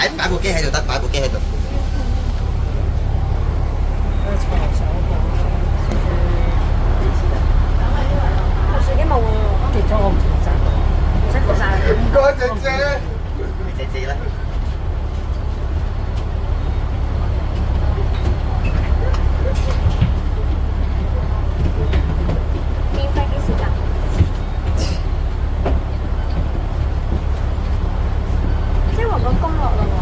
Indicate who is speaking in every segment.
Speaker 1: 你擺部機喺度得，擺部機喺度。
Speaker 2: 手機冇喎，跌咗我唔負責，唔識負責。
Speaker 1: 唔該姐姐，姐姐啦。
Speaker 2: 免費幾時㗎？即係話個公落啦喎。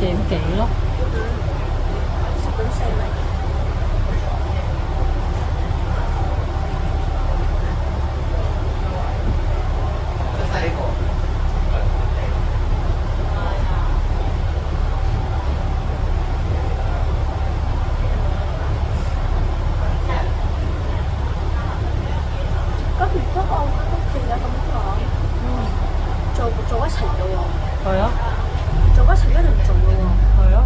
Speaker 2: 點幾咯。
Speaker 3: 10.4米。不過我覺得其實咁講，做一齊嘅喎。
Speaker 2: 係啊，
Speaker 3: 做一齊一定做嘅喎。
Speaker 2: 係啊。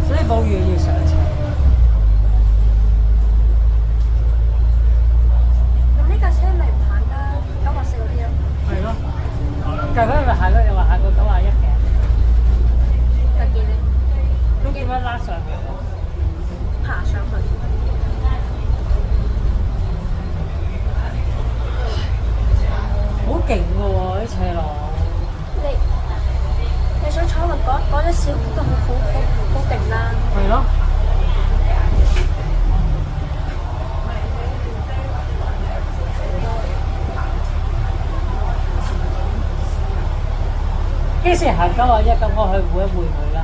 Speaker 2: 所以冇預要上車。
Speaker 3: 咁呢架車咪唔行得940嗰啲咯？
Speaker 2: 係咯，但係佢咪行過又話行過91嘅，
Speaker 3: 特見咧，
Speaker 2: 都點樣拉上去？
Speaker 3: 爬上去。
Speaker 2: 好勁㗎喎啲斜路。
Speaker 3: 你想坐落嗰隻小都好勁啦。
Speaker 2: 係咯。幾時行91咁我去會一會佢啦。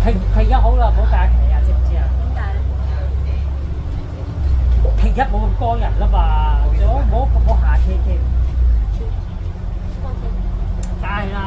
Speaker 2: 平日好啦，冇假期啊，知唔知啊？
Speaker 3: 點解咧？
Speaker 2: 平日冇咁多人啦嘛，冇夏天添。梗係啦。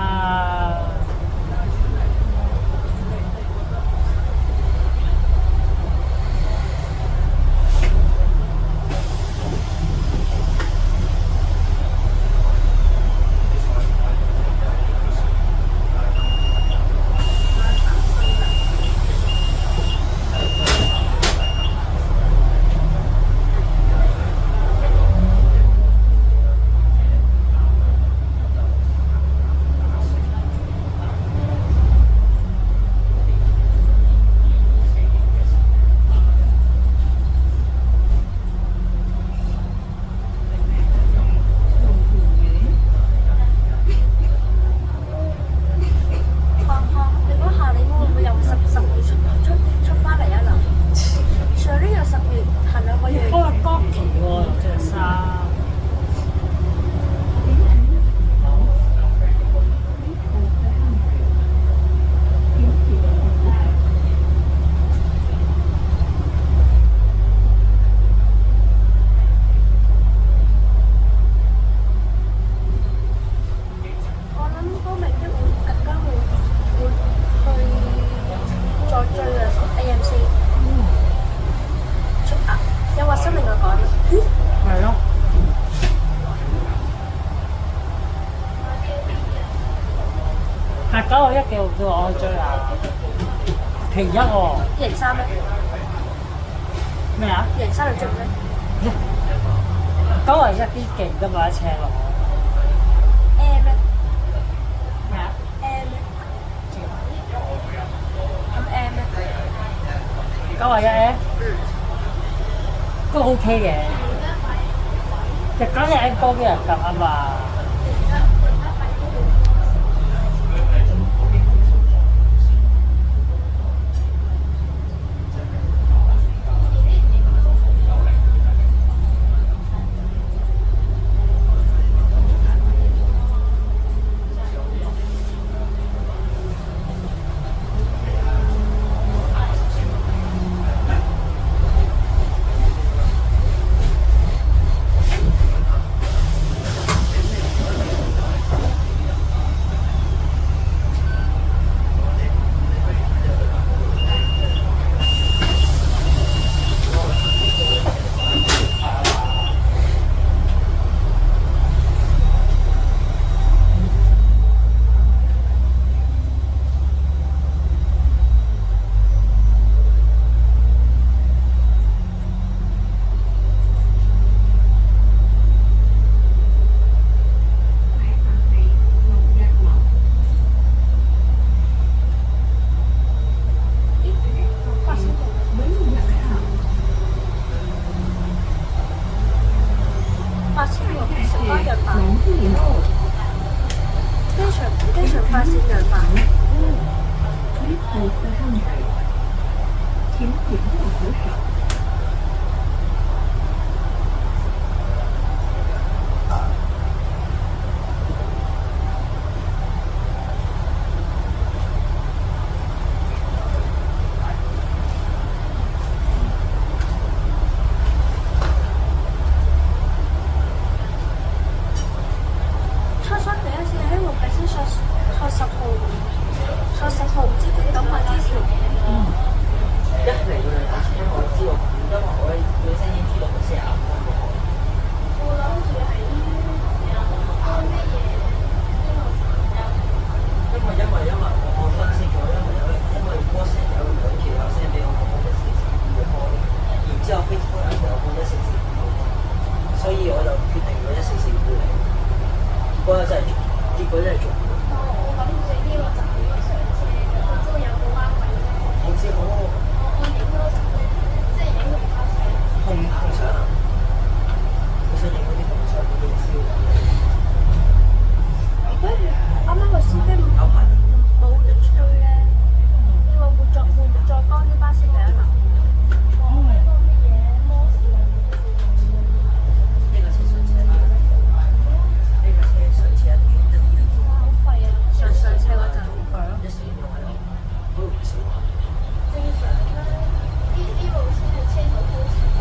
Speaker 2: 91幾號叫我去追啊？平一喎。
Speaker 3: 103咩？
Speaker 2: 咩啊
Speaker 3: ？103你追咩
Speaker 2: ？91啲勁㗎嘛，斜路。
Speaker 3: M 咩？
Speaker 2: 咩啊
Speaker 3: ？M 咩？咁 M 咩
Speaker 2: ？91 M。都 OK 嘅。就91 M 多啲人撳啊嘛。
Speaker 3: 初三第一次喺六計先坐10號，坐10號唔知幾多碼之前。
Speaker 4: 一嚟佢哋打車，我知道，因為我本身已經知道佢45分嗰個。
Speaker 3: 我諗住喺咩嘢？
Speaker 4: 因為我分析咗，因為 WhatsApp 有兩條有 send 俾我講嘅城市要開，然之後 Facebook 又講一城市唔開，所以我就決定咗一城市要嚟。結果真係做唔到。
Speaker 3: 我諗住呢個站要上車嘅，我知道有個彎位咧。
Speaker 4: 我知
Speaker 3: 我影嗰陣咧，即係影龍蝦相。
Speaker 4: 碰上啊！我想影嗰啲碰上嗰啲 feel。
Speaker 3: 啱啱個司機
Speaker 4: 有排。
Speaker 3: 冇吹咧，呢個會再幫啲巴士第一流。
Speaker 4: 呢個車上車啦，呢個車上車一定
Speaker 3: 哇！好廢啊！上車嗰陣。
Speaker 2: 係咯。
Speaker 4: 一時用喺度，嗰度唔少啊。
Speaker 3: 正常啦，呢路先係車頭高層嘅。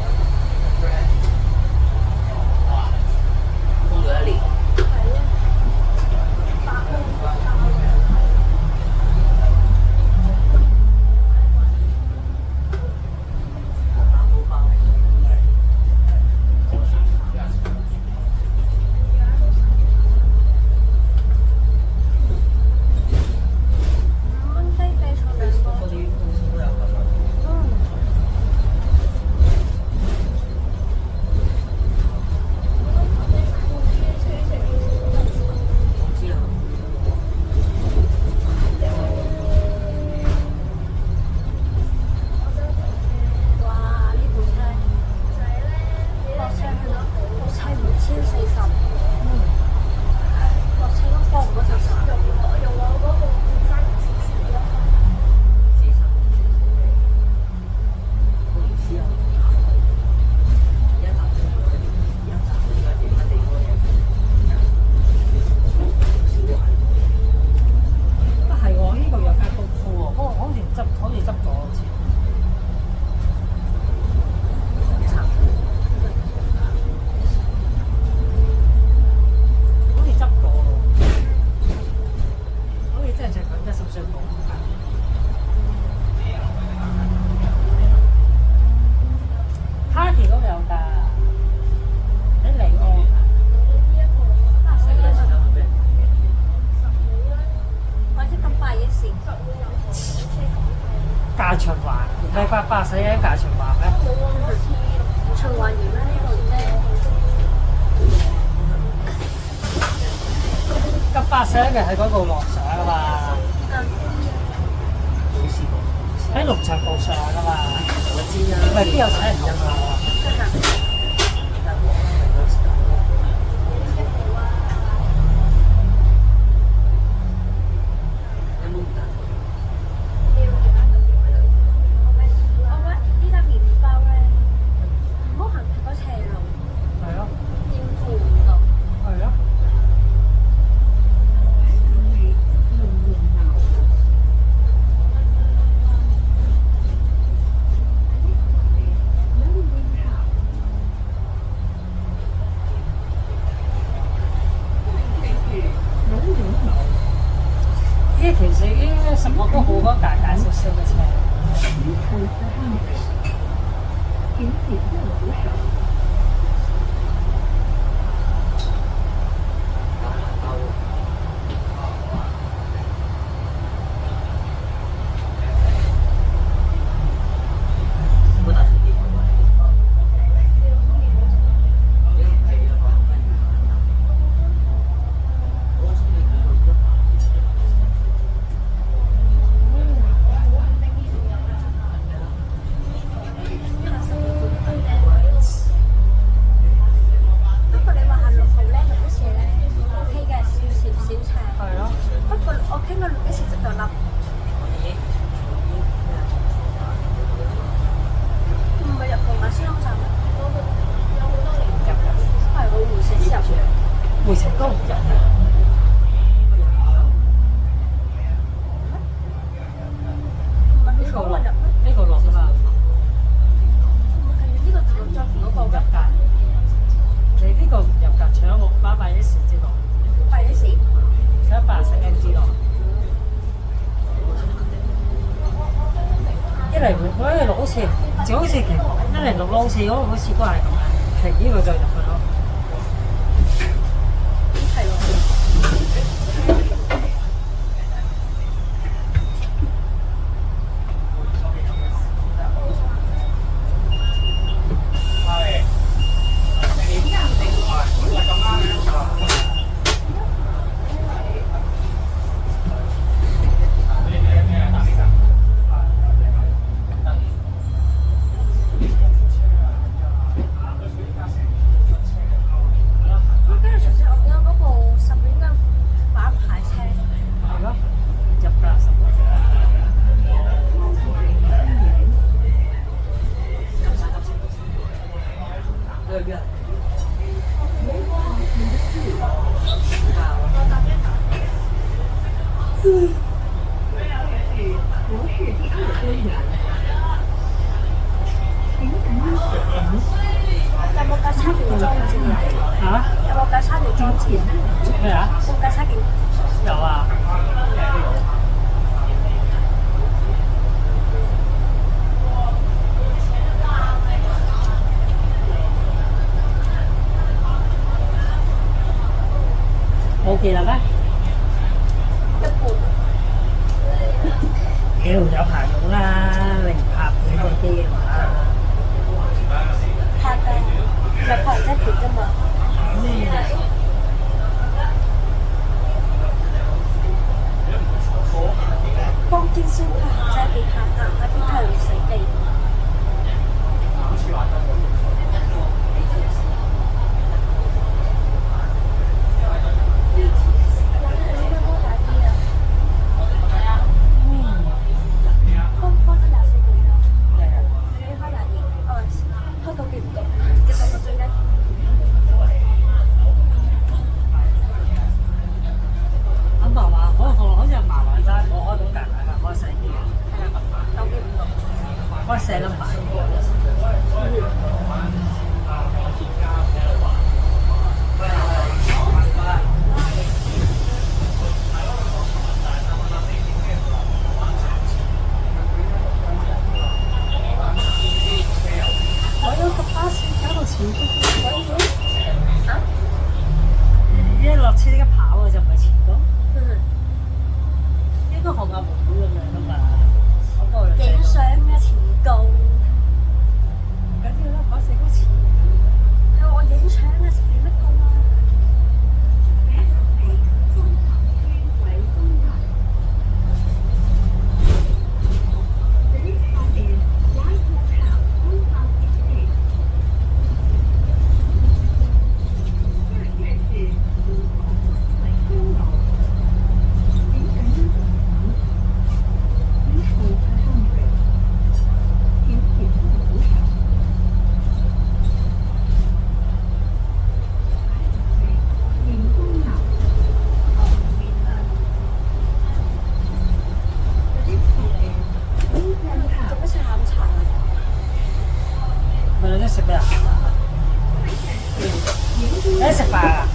Speaker 4: 封咗1年。
Speaker 3: 係啊。8蚊打嘅。
Speaker 2: 大循環，你發巴士喺大循環咩？
Speaker 3: 循環完啦呢度啫。
Speaker 2: 咁巴士嘅喺嗰度落上啊嘛，喺龍翔道上啊嘛，
Speaker 4: 我知啊，
Speaker 2: 咪邊有車頭啊？其實已經什麼都好多大大小小嘅車。106好似就好似其106好似嗰個好似都係咁樣，停呢個就入去咯。
Speaker 3: 係喎。跟住上次我見到嗰部十點嘅白牌車，
Speaker 2: 係咯，入㗎10個。
Speaker 4: 你去邊啊？
Speaker 3: 有冇架叉電裝置啊？
Speaker 2: 嚇？
Speaker 3: 有冇架叉電裝置啊？
Speaker 2: 咩啊？
Speaker 3: 有冇架叉電？
Speaker 2: 有啊。冇見啦咩？
Speaker 3: 一半。
Speaker 2: 屌有排用啦，你唔拍片嗰啲嘅話，
Speaker 3: 拍㗎，咪拍人一條啫嘛。光天先拍行車幾拍行下啲太陽死地。
Speaker 2: 阿嫲話好似阿嫲話齋，我開到隔離㗎，開細啲嘅，開4粒牌。
Speaker 3: 我有個巴士搞到前邊，
Speaker 2: 一落車即刻跑啊，就唔係前嗰，
Speaker 3: 嗯，
Speaker 2: 應該學阿妹咁樣㗎嘛。嗰個
Speaker 3: 影相嘅前告，
Speaker 2: 緊要啦，講4個前。
Speaker 3: 係我影相嘅前乜告啊？做乜食下午茶啊？
Speaker 2: 咪你都食咩啊？你都食飯啊？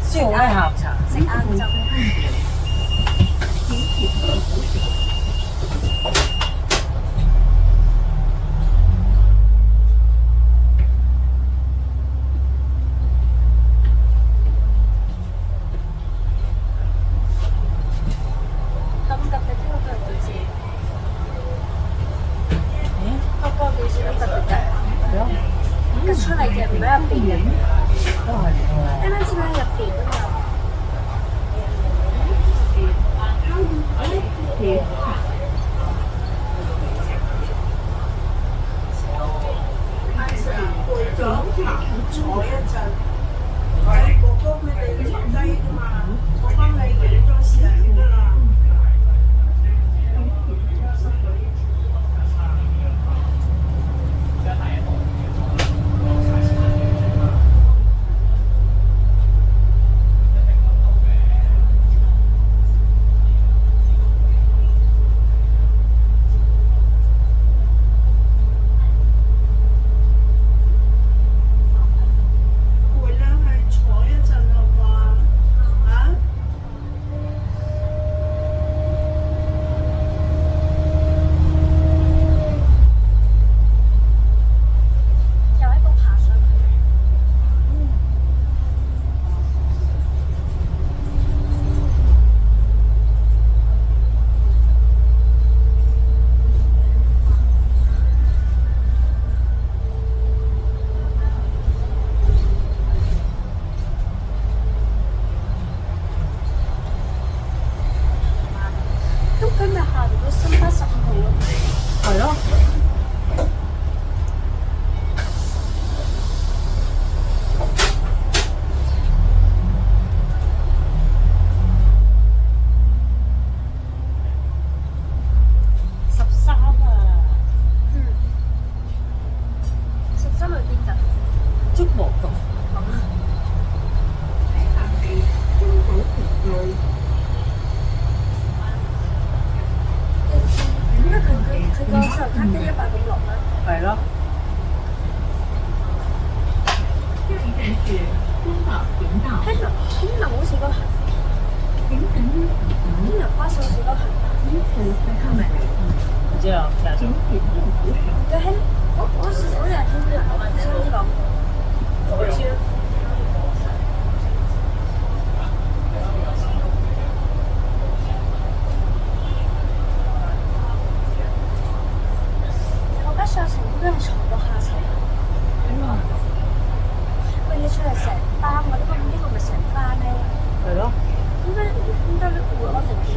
Speaker 2: 燒雞下午茶。
Speaker 3: 食晏晝。咁特別呢個電視，嗰個電視咁特別嘅，
Speaker 2: 係咯，
Speaker 3: 吉出嚟嘅唔喺入邊嘅，
Speaker 2: 都係喎。
Speaker 3: 啱啱先喺入邊㗎嘛。
Speaker 5: 坐一陣，喺哥哥佢哋坐低㗎嘛，我幫你影咗相㗎啦。
Speaker 3: 今日下年都新北10號咯。
Speaker 2: 係咯。13啊！
Speaker 3: 嗯。13去邊㗎？
Speaker 2: 竹毛道。
Speaker 3: 點解佢個信用卡機156咧？
Speaker 2: 係咯。
Speaker 3: 興隆好似個行，興隆巴士好似個行。
Speaker 2: 唔知啊，聽下先。
Speaker 3: 嘅興，我時好似係興隆，我唔知呢個。我知。我家上層應該係坐到下層。喂，你出嚟成班喎？呢個咪成班咧？
Speaker 2: 係咯。
Speaker 3: 應該會安定啲。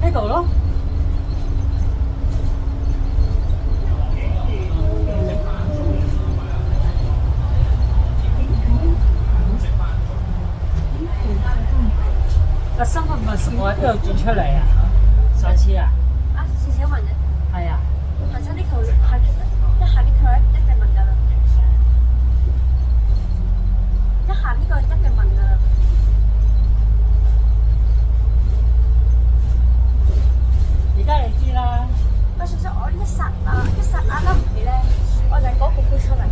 Speaker 2: 呢度咯。個身份證我喺邊度轉出嚟啊？上次啊？
Speaker 3: 啊，是小雲嘅。
Speaker 2: 係啊。
Speaker 3: 行親呢條下呢條咧一定問㗎啦。一行呢個一定問㗎啦。
Speaker 2: 而家你知啦。
Speaker 3: 我想想，我一剎那諗唔起咧，我就係嗰個標出嚟。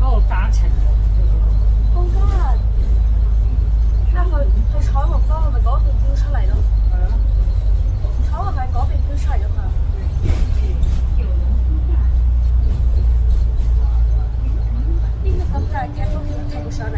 Speaker 2: 嗰個價錢喎。
Speaker 3: 公家啊，去彩虹嗰個咪嗰邊標出嚟咯。係啊。彩虹係嗰邊標出嚟㗎嘛。呢個咁就係踢到上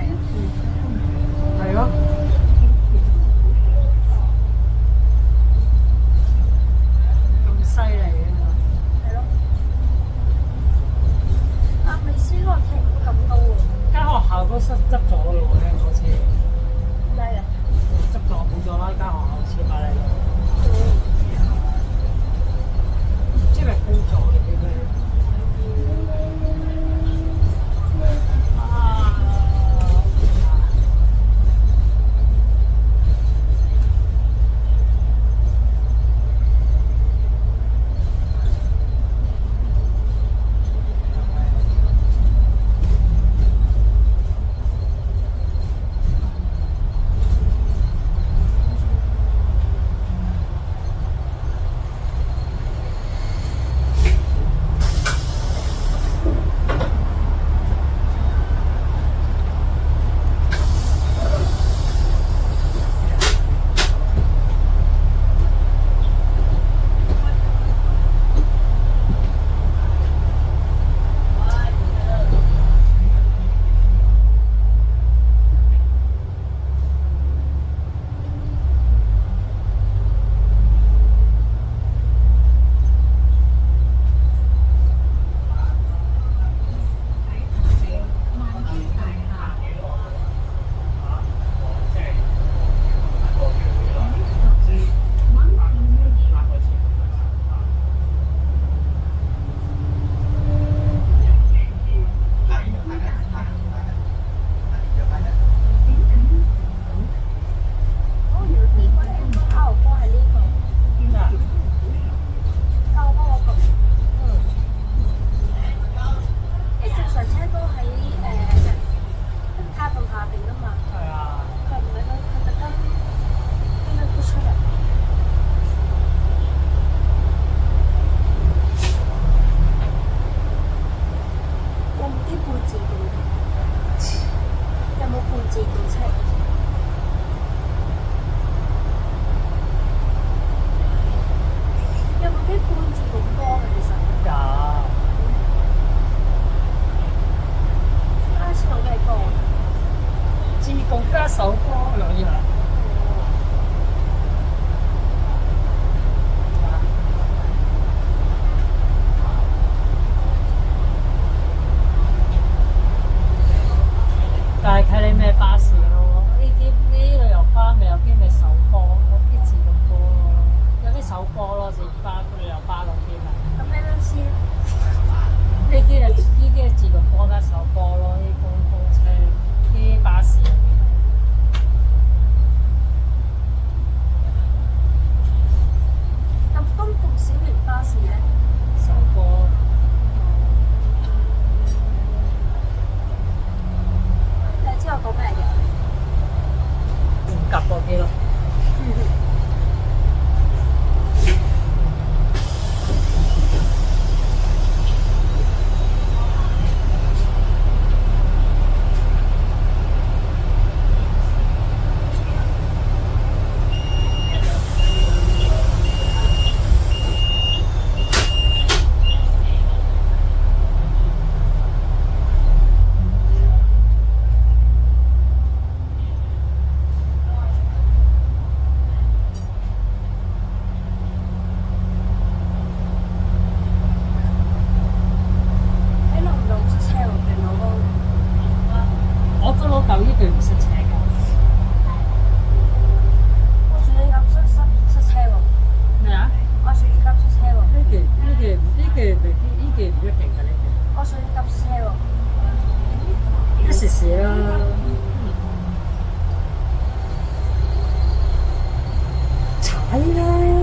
Speaker 2: 啦，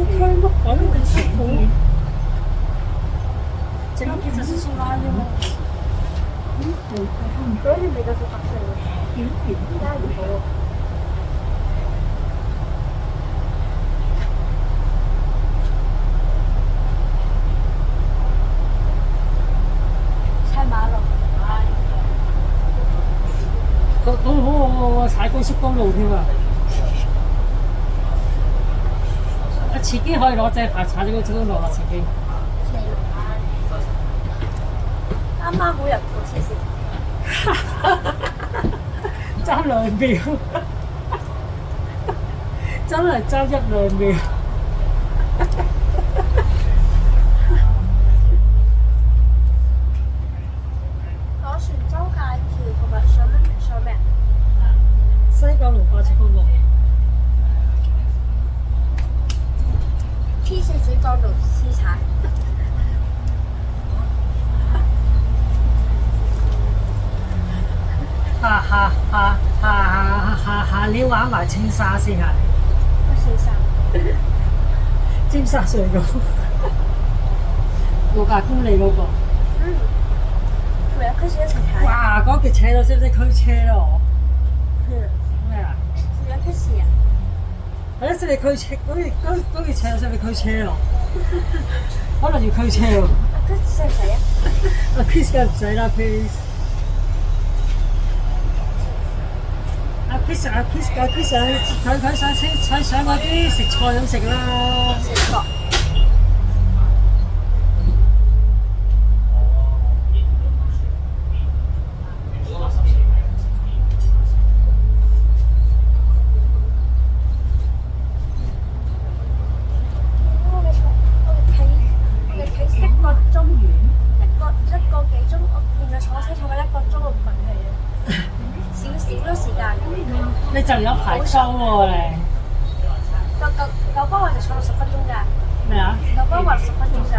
Speaker 2: 開乜鬼咁辛苦？整幾隻先拉啫嘛。
Speaker 3: 嗰啲味道就特色嘅，而家唔好。踩馬路，
Speaker 2: 我踩高速公路添啊！自己可以攞隻牌踩咗高速公路啦，自己。
Speaker 3: 啱啱好入過黐線。
Speaker 2: 爭2秒，真係爭1-2秒。
Speaker 3: 攞船洲大橋同埋上咩？
Speaker 2: 西九龍快速公路。
Speaker 3: 天線水江路私產。
Speaker 2: 下年玩埋青沙先係。
Speaker 3: 乜先生？
Speaker 2: 尖沙咀嗰個600公里嗰個。
Speaker 3: 嗯。同埋佢哋一齊睇。
Speaker 2: 哇！嗰條斜路識唔識驅車咯？咩啊？
Speaker 3: 仲有佢試啊？
Speaker 2: 係咯，識你驅車嗰條斜路識唔識驅車咯？可能要驅車喎。
Speaker 3: 佢使唔使啊？
Speaker 2: 阿 Chris 梗係唔使啦 ，Chris。阿 Chris 佢想嗰啲食菜咁食啦。
Speaker 3: 食錯。我哋睇1個鐘，一個幾鐘，然後坐車坐咗1個鐘都唔忿氣啊！少咗時間。
Speaker 2: 你就有排收喎你。
Speaker 3: 九巴我就坐到10分鐘咋。
Speaker 2: 咩啊？
Speaker 3: 九巴話10分鐘咋。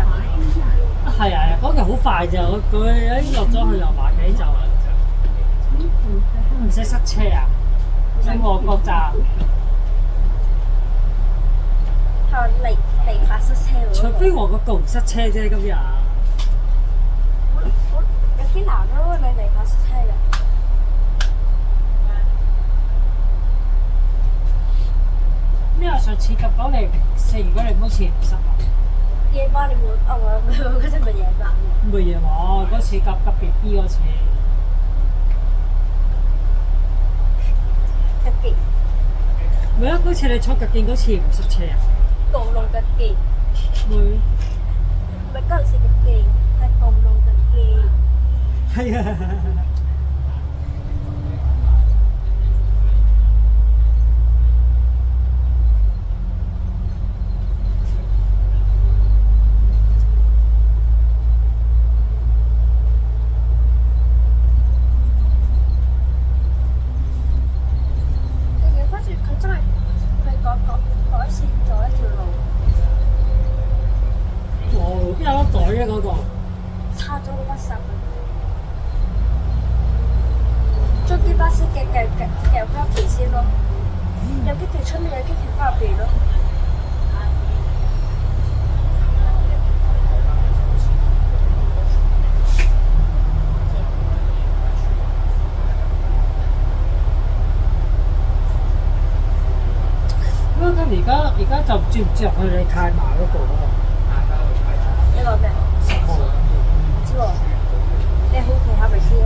Speaker 2: 係啊，嗰條好快咋，佢一落咗去油麻地就唔使塞車啊！喺旺角站。
Speaker 3: 係離發塞車喎。
Speaker 2: 除非旺角道唔塞車啫，今日。
Speaker 3: 有啲難咯，你離發塞車嘅。
Speaker 2: 咩啊？上次及到你食完嗰你好似唔塞啊？
Speaker 3: 夜晚你冇嗰陣咪夜晚嘅。
Speaker 2: 唔係夜晚，嗰次急 BB 嗰次。
Speaker 3: 吉記。
Speaker 2: 唔係啊！嗰次你坐吉記嗰次唔塞車啊？
Speaker 3: 道路吉記。
Speaker 2: 會。
Speaker 3: 唔係嗰陣時吉記，係道路吉記。
Speaker 2: 係啊。而家就唔知入去你太麻嗰度咯。
Speaker 3: 你講咩？10號。唔知喎。你好奇下咪知咯。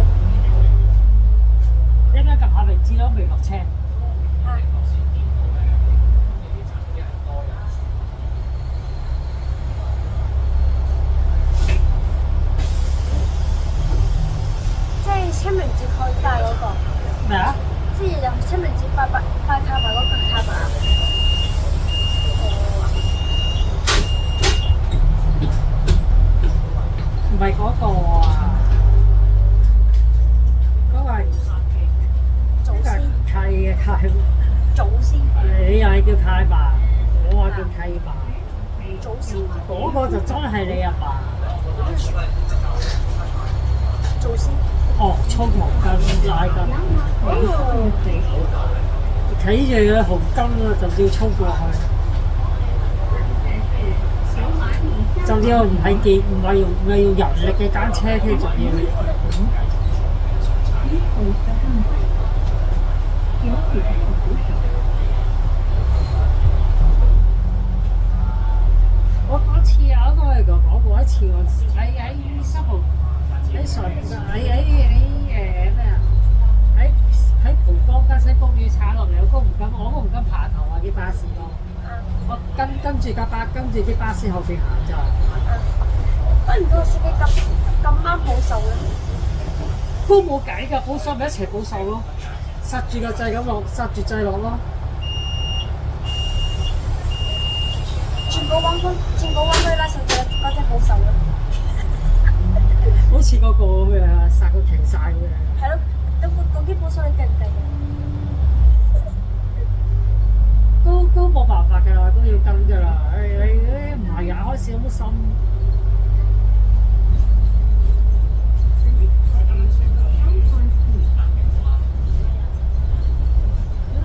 Speaker 2: 一陣間撳下咪知咯，未落車。
Speaker 3: 啊。即係清明節開街嗰個。
Speaker 2: 咩啊？
Speaker 3: 即係有清明節拜太嫲嗰個太嫲。
Speaker 2: 唔係嗰個啊，嗰個係
Speaker 3: 祖先。
Speaker 2: 契嘅契。
Speaker 3: 祖先。
Speaker 2: 你又係叫太嫲，我話叫契嫲。
Speaker 3: 祖先。
Speaker 2: 嗰個就真係你阿爸。
Speaker 3: 祖先。
Speaker 2: 哦，搓毛巾拉筋。睇住佢紅筋啊，就要衝過去。仲要唔係用人力嘅單車，佢仲要。我嗰次啊，我嚟講過一次，我喺西部喺上喺咩啊？喺蒲崗加西公園踩落嚟，我都唔敢爬頭啊！啲巴士咯，我跟住啲巴士後邊行咋。
Speaker 3: 不唔到司機咁啱保守嘅，
Speaker 2: 都冇計㗎，保守咪一齊保守咯，剎住個掣咁落，剎住掣落咯。
Speaker 3: 轉個彎區啦，甚至嗰隻保守嘅。
Speaker 2: 好似嗰個咁樣，剎到停晒咁樣。
Speaker 3: 係咯，咁基本上你計唔計嘅？
Speaker 2: 都冇辦法㗎啦，都要跟㗎啦。你唔係啊，開始好心。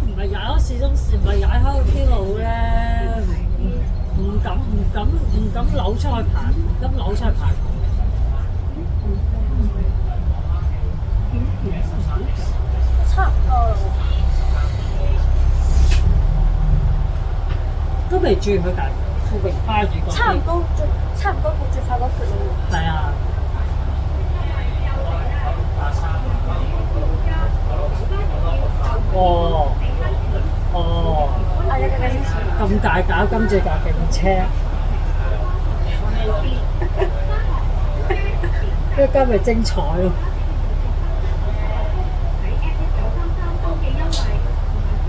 Speaker 2: 唔係踩開市中線，唔係踩開啲路咧，唔敢扭出去爬，唔敢扭出去爬。
Speaker 3: 差唔多啦。
Speaker 2: 都未轉佢大富榮花園嗰邊。
Speaker 3: 差唔多過最快嗰條路。
Speaker 2: 係啊。哦。
Speaker 3: 啊！有架先
Speaker 2: 咁大架，跟住架警車。呢間咪精彩咯！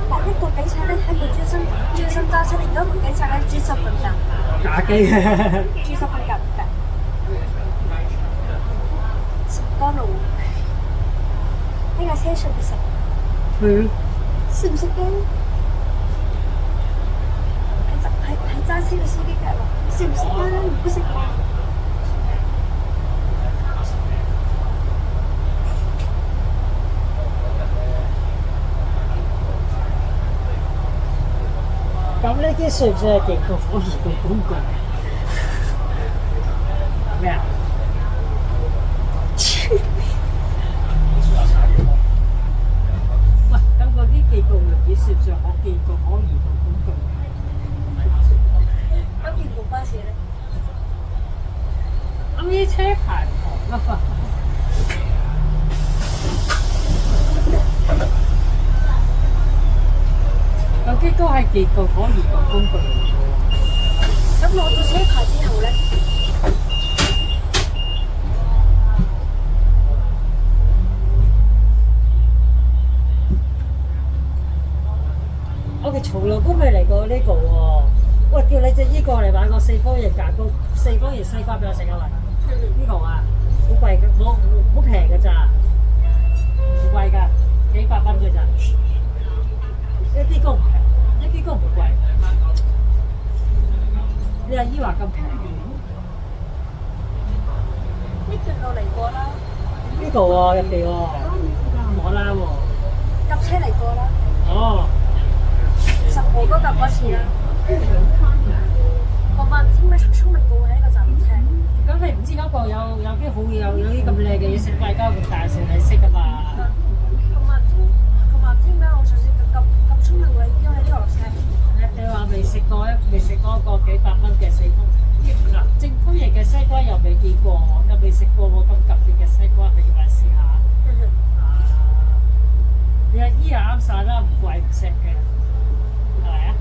Speaker 3: 嗱，一個警察咧喺度專心揸車，另一個警察咧專心瞓覺。
Speaker 2: 打機
Speaker 3: 專心瞓覺唔計。食乾路。呢架車上邊食？食唔食嘅？係揸車嘅司機計話食唔食啊？唔食啊！
Speaker 2: 咁呢啲算唔算係極度火熱嘅工具？咩啊？喂，咁嗰啲極度熱點算唔算極度可移動工具？
Speaker 3: 咁電動巴士咧？
Speaker 2: 咁啲車牌唔同啊嘛。有啲都係極度可移動工具嚟嘅。
Speaker 3: 咁攞到車牌之後咧？
Speaker 2: 我哋從來都未嚟過呢個喎。喂，叫你隻依個嚟買個四方形蛋糕，四方形西瓜俾我食啊！喂，呢個啊，好貴嘅，好平嘅咋，唔貴㗎，幾百蚊嘅咋，一啲都唔平，一啲都唔貴。你阿姨話咁平？
Speaker 3: 呢段路嚟過啦。
Speaker 2: 呢度喎，入邊喎，我啦喎。
Speaker 3: 搭車嚟過啦。
Speaker 2: 哦。
Speaker 3: 10號都搭過一次啦。我問唔知咩聰明過喺呢個站車。
Speaker 2: 咁你唔知嗰個有啲好有啲咁靚嘅嘢食，大家會介紹你識㗎嘛？
Speaker 3: 同埋唔知點解我上次咁聰明喎，已經喺呢度落車。
Speaker 2: 你話未食過一個幾百蚊嘅四方嗱正方形嘅西瓜又未見過，又未食過喎咁特別嘅西瓜，你要嚟試下。你阿姨又啱晒啦，唔貴唔食嘅，係咪啊？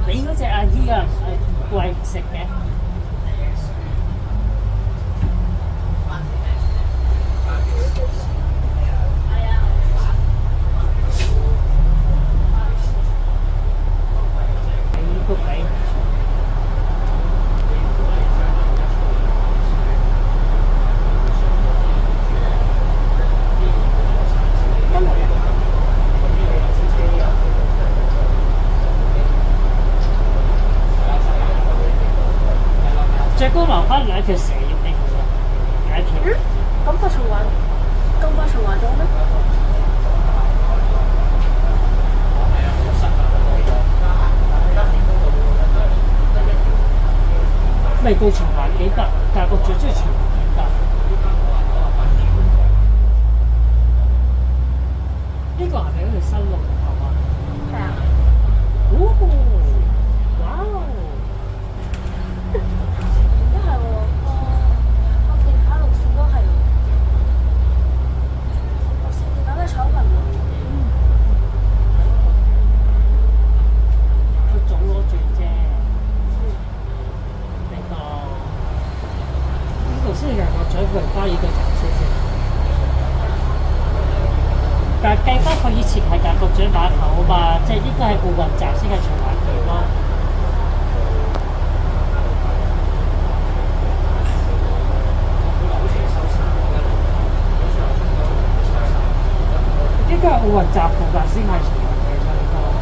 Speaker 2: 你嗰隻阿姨啊，唔貴唔食嘅。都俾。最高留翻兩條蛇肉俾佢喎，兩條。
Speaker 3: 咁快循環到咩？
Speaker 2: 被告全環幾得，但係個嘴真係全環幾得。呢個係咪嗰條新路頭啊？
Speaker 3: 係啊，
Speaker 2: 哦，哇哦！
Speaker 3: 都係喎，個地下路線都係喎，路線電話咩彩雲喎？
Speaker 2: 佢早攞轉啫。呢度先係個咀榮花園嘅站先。但係計翻佢以前係大角咀碼頭啊嘛，即係應該係奧運站先係長環段咯。應該係奧運站附近先係長環段咯。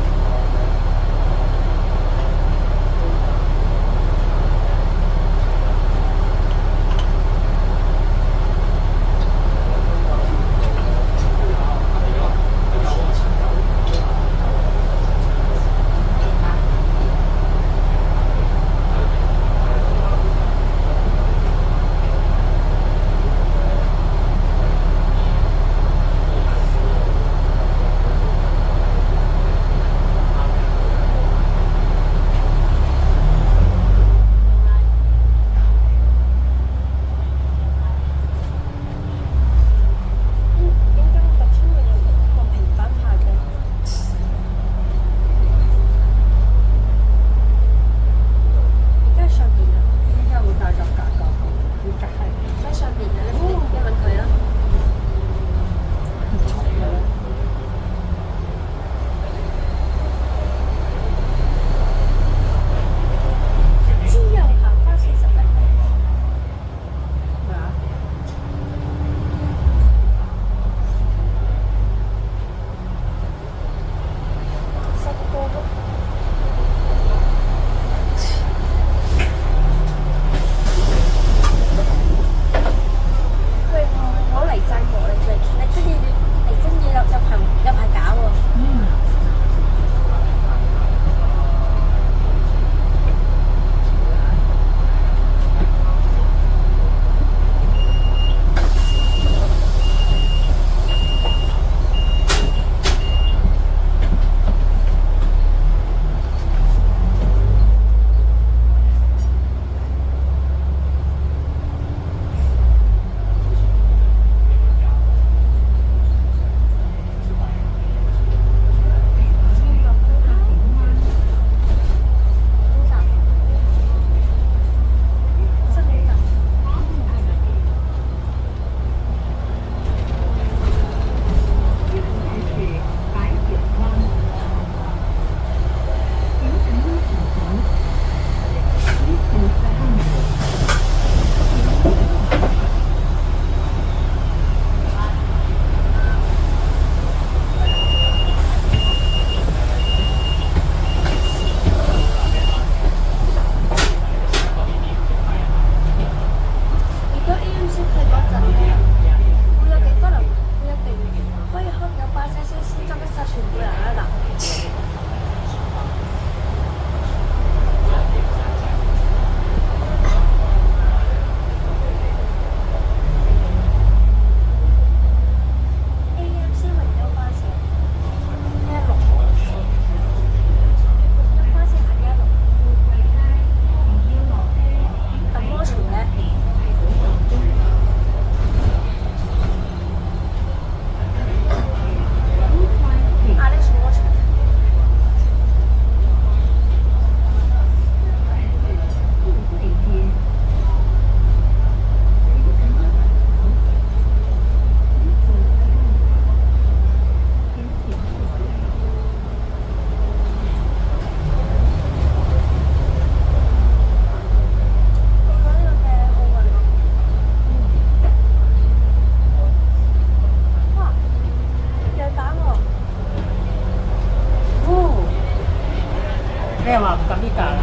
Speaker 2: 你又話唔撳呢架啦？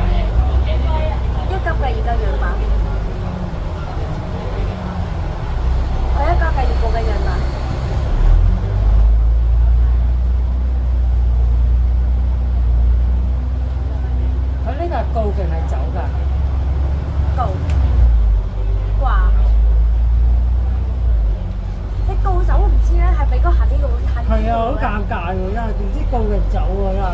Speaker 3: 一級嘅研究樣板，我一家計業部嘅樣板。
Speaker 2: 佢呢個係告定係走㗎？
Speaker 3: 告掛。你告走唔知咧，係俾個下邊個下邊。
Speaker 2: 係啊，好尷尬喎，真係唔知告人走喎，真係。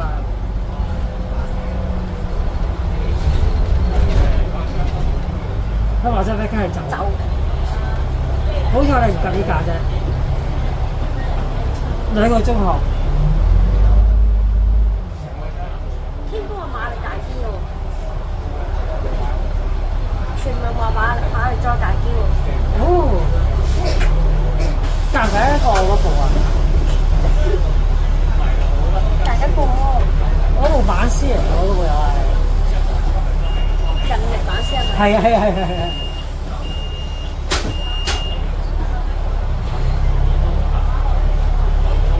Speaker 2: 佢話齋咩？梗係走。
Speaker 3: 走。
Speaker 2: 好彩你唔及呢架啫，2個鐘後。
Speaker 3: 天公話馬力大啲喎，傳聞話馬力再大啲喎。
Speaker 2: 哦，隔唔隔一個嗰部啊？
Speaker 3: 第一個
Speaker 2: 嗰部版師嚟嘅嗰部又係。
Speaker 3: 人力版先係咪？
Speaker 2: 係啊係啊係啊係啊！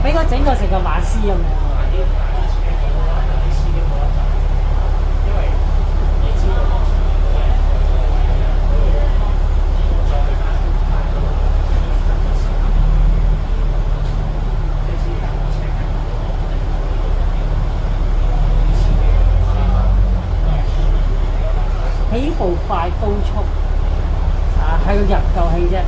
Speaker 2: 俾佢整個成個馬師咁樣。起步快高速，啊，係個人夠氣啫。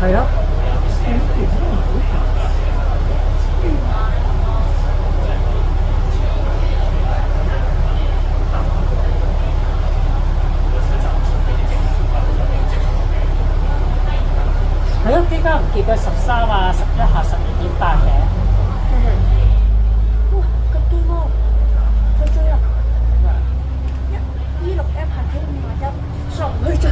Speaker 2: 係咯。係咯，點解唔結個13啊、11下12.8嘅？
Speaker 3: 哇，咁多喎！佢追啦！126 M 係聽1上去就。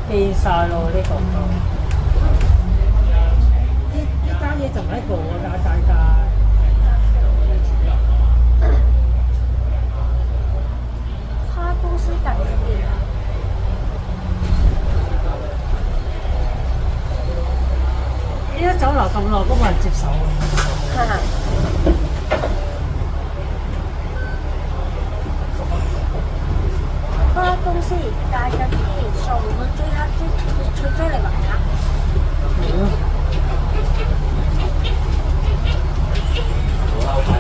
Speaker 3: 變晒咯呢個，呢間嘢就唔係一個㗎，大家。他公司感覺
Speaker 2: 都冇人接受啊！
Speaker 3: 哈哈。翻公司帶緊啲數，佢追嚟還價。
Speaker 2: 係咯，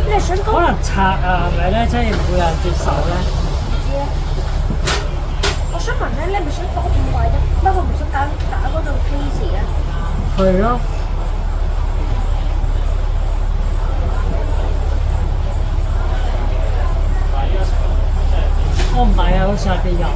Speaker 3: 你係想講？
Speaker 2: 可能拆啊，係咪咧？真係唔會有人接受咧。
Speaker 3: 唔知咧。我想問咧，你係咪想講5位啫？不過唔想打嗰種 case 咧？
Speaker 2: 係咯。我唔係啊，好似入邊有啊。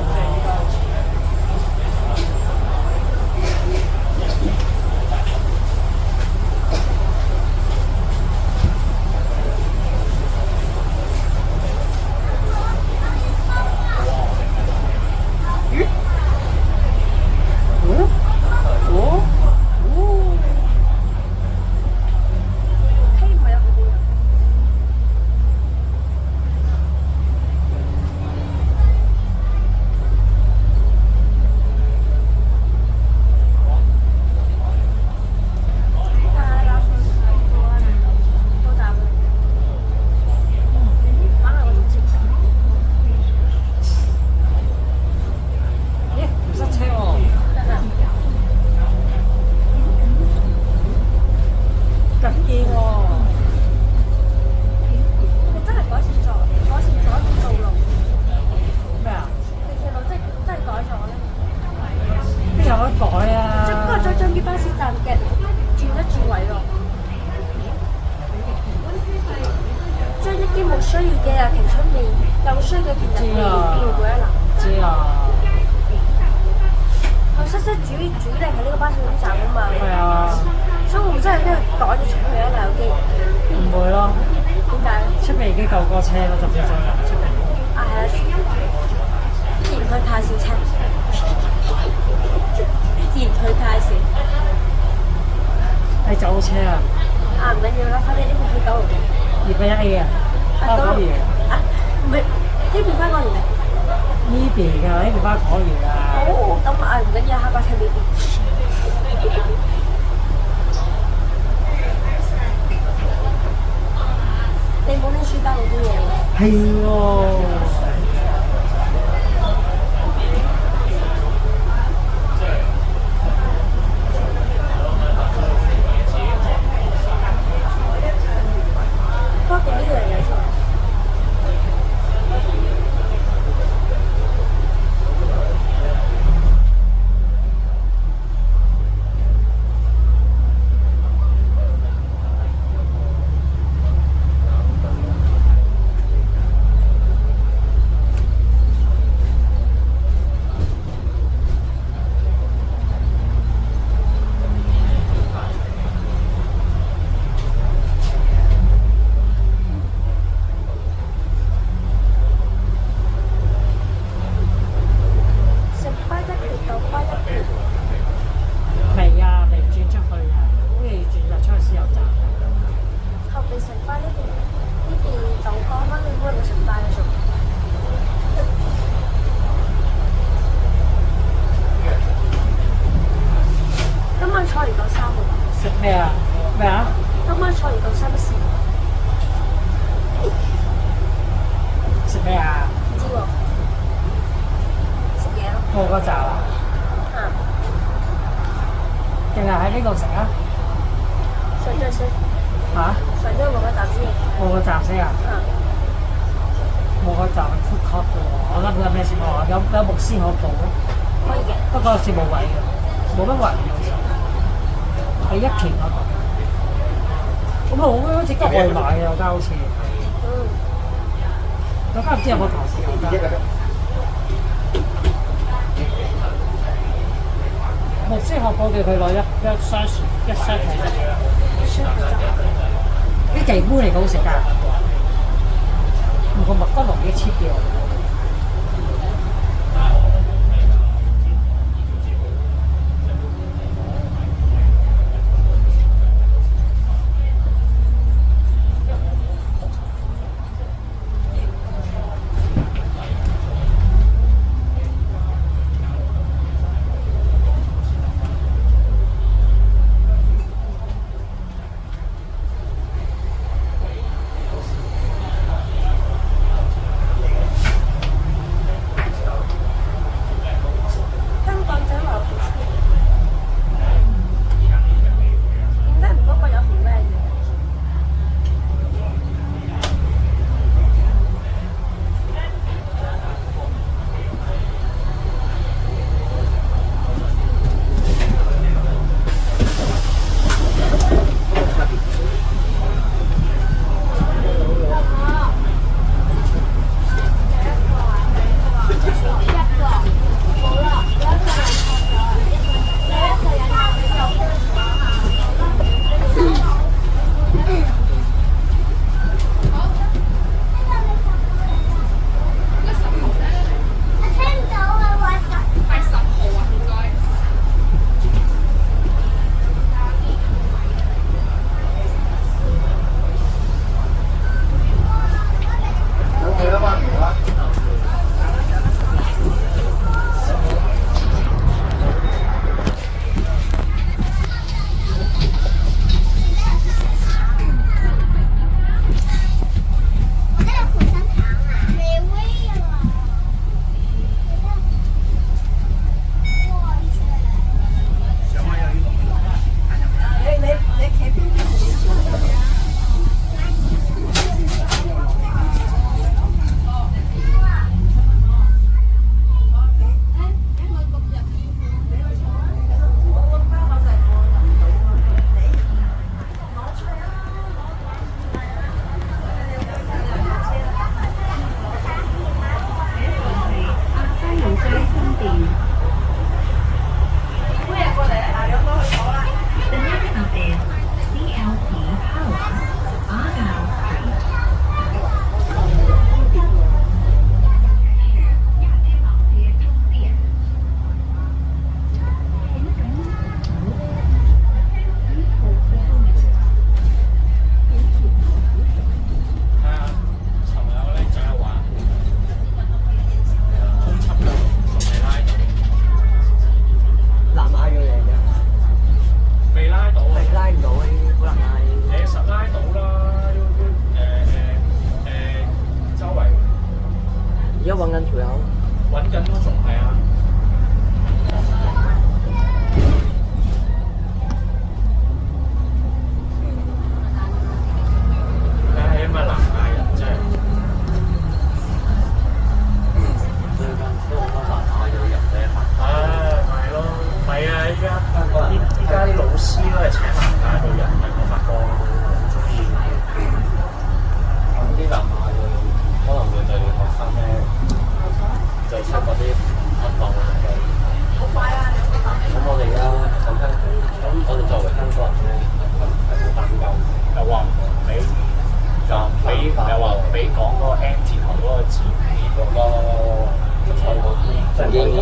Speaker 4: 唔建議，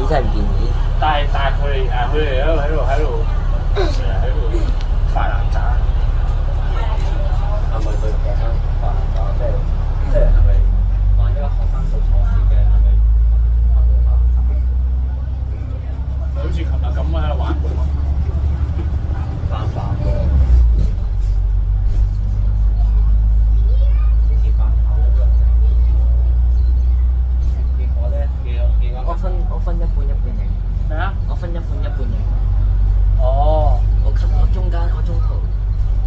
Speaker 4: 真係唔建議。
Speaker 6: 但係佢哋喺度發爛渣。
Speaker 4: 係咪對學生發爛渣？即係咪萬一個學生做錯事嘅係咪
Speaker 6: 好似琴日咁喺度玩喎。
Speaker 4: 犯法喎？之前犯法嗰個，結果咧，我分一半嘅。
Speaker 6: 咩啊？
Speaker 4: 我分一半嘅。
Speaker 6: 哦。
Speaker 4: 我中途，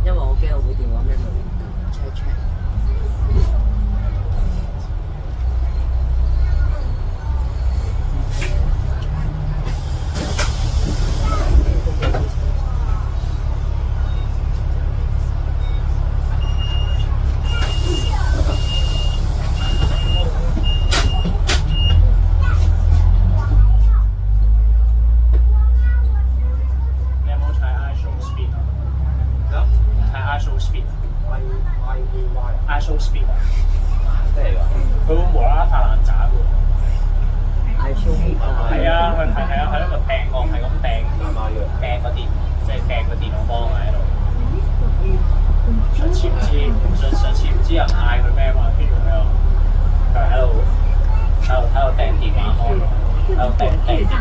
Speaker 4: 因為我驚我部電話咩冇 check。
Speaker 6: 佢會無啦啦發爛渣嘅喎。
Speaker 4: 係
Speaker 6: 啊，佢係喺度掟我，係咁掟個電，即係掟個電腦幫喺度。上次唔知人嗌佢咩嘛，跟住佢喺度掟電話幫，喺度掟電話。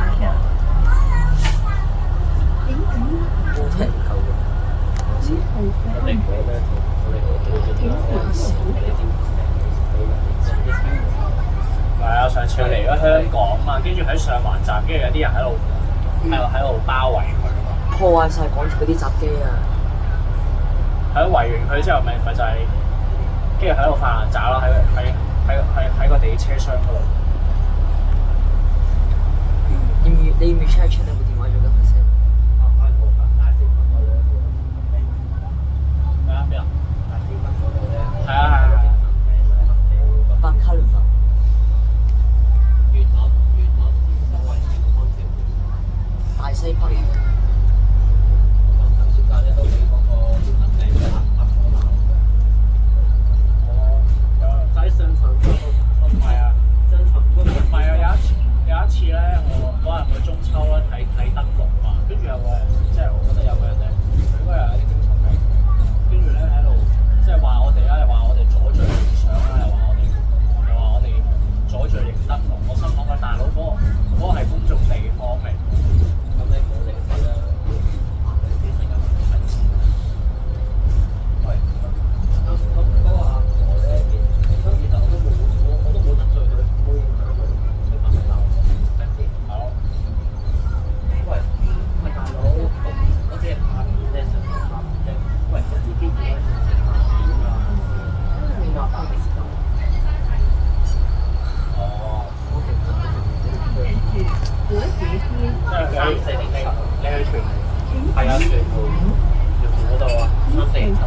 Speaker 4: 我聽唔夠喎。我哋嗰咩？
Speaker 6: 係啊，上次佢嚟咗香港嘛，跟住喺上環站，跟住有啲人喺度包圍佢啊嘛，
Speaker 4: 破壞晒港鐵嗰啲閘機啊！
Speaker 6: 喺度圍完佢之後，咪就係跟住喺度發爛渣咯，喺個地鐵車廂嗰度。
Speaker 4: 你要唔要 check 你部電話用得佢先？
Speaker 6: 咩啊？邊啊？係啊！
Speaker 4: 白卡聯盟。大西北。
Speaker 6: 喺上層嗰度，唔係啊，唔係啊，有一次咧，我嗰日去中秋咧睇燈籠嘛，跟住有個人，即係我覺得有個人咧，佢嗰日有啲精神病，跟住咧喺度即係話我哋啦，又話我哋阻住影相啦，又話我哋阻住影燈籠，我心諗啊，大佬嗰個係公眾地方嚟，咁你冇理佢啦。喂，咁嗰個阿婆咧，其實我都冇得罪佢，冇影響佢，佢慢慢鬧我，等先。好。喂，大佬，我只係拍片咧，想拍啫。喂，個司機點解拍片啊？你話翻幾時到？哦。即係3、4年前，你去屯門？係啊，屯門嗰度啊，3、4年前。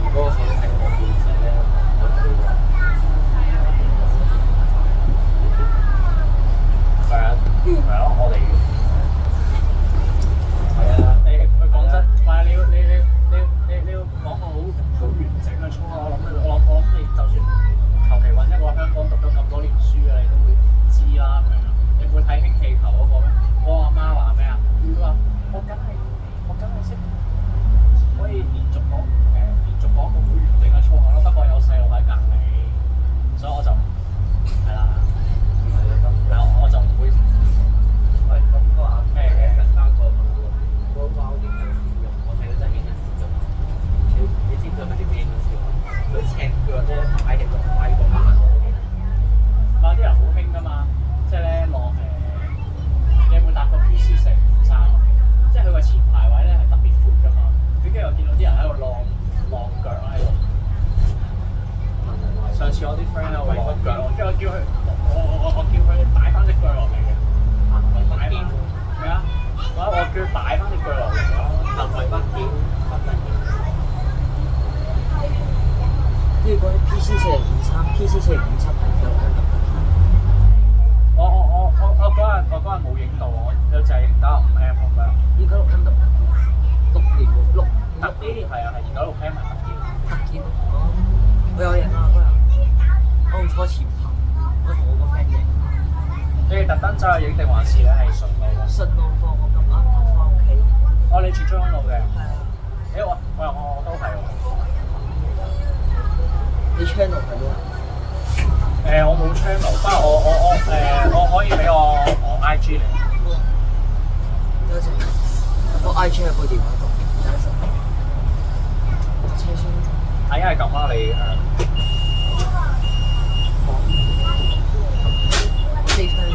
Speaker 6: 如果我想睇我電視咧，我就會話係啊，我哋係啊，佢講真，唔係你要講個好完整嘅粗口，我諗你就算求其揾一個香港讀咗咁多年書嘅，你都會知啦，明唔明啊？你會睇氫氣球嗰個咩？我阿媽話咩啊？佢話我梗係識可以連續講個好完整嘅粗口咯，不過有細路喺隔離，所以我就係啦，我就唔會。喂，咁嗰個阿咩嘅跟翻個問喎，嗰個包點樣使用？我睇到真係點樣使用。你知唔知佢啲咩事啊？佢赤腳咧擺喺個板嗰度嘅。唔係啲人好興㗎嘛，即係咧落你有冇搭過 PC453啊？即係佢個前排位咧係特別闊㗎嘛，跟住我見到啲人喺度晾腳喺度。上次我啲 friend 喺度晾腳，跟住我叫佢擺翻隻腳落嚟嘅。擺翻咩啊？我叫佢擺翻隻腳落嚟咯。行為不檢，不得檢。
Speaker 4: 呢個啲 PC453 係有香港。
Speaker 6: 我嗰日冇影到，我就係影95M 咁樣。
Speaker 4: 依家6M 就6年喎，6
Speaker 6: 特啲係啊，係296M 係特啲。
Speaker 4: 特件哦。我有影啊嗰日，我用初前拍，我同我個 friend 影。
Speaker 6: 你哋特登走去影定還是咧係順路㗎？
Speaker 4: 順路放我咁啱得翻屋企。
Speaker 6: 哦，你住將軍澳嘅？
Speaker 4: 係啊。
Speaker 6: 誒我都係喎。
Speaker 4: 你 channel 係咩啊？
Speaker 6: 我冇 channel，不過我可以俾我 IG 你。
Speaker 4: 等陣，我 IG 喺部電話度。等陣。車先。
Speaker 6: 一係咁啦，你
Speaker 4: save 低你。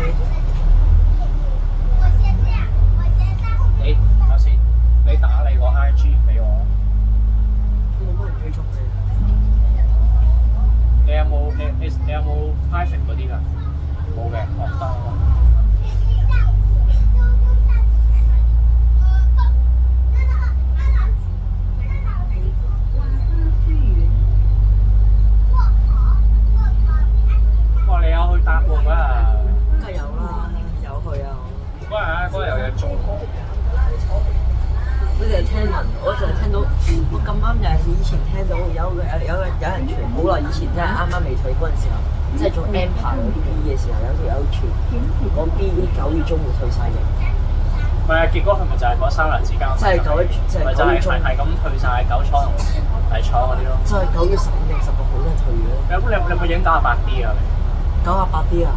Speaker 6: 你等先，你打你個 IG 俾我。
Speaker 4: 冇乜人追蹤你。
Speaker 6: 你有冇 private 嗰啲㗎？冇嘅，得啦。哇！你有去搭過㗎？
Speaker 4: 梗係有啦，有去啊！
Speaker 6: 嗰日有嘢做。
Speaker 4: 我淨係聽聞，我淨係聽到，我咁啱又係以前聽到有人傳，好耐以前真係啱啱未退嗰陣時候，即係做 Empire 嗰啲 B 嘅時候，有條友傳講 B 9月中會退晒型。
Speaker 6: 唔係啊，結果係咪就係嗰3日之間？
Speaker 4: 即係9月，即係9月中
Speaker 6: 係咁退晒9倉同底倉嗰啲咯。
Speaker 4: 就係9月15定16號真係退咗。
Speaker 6: 你有冇影98D啊？
Speaker 4: 98D 啊！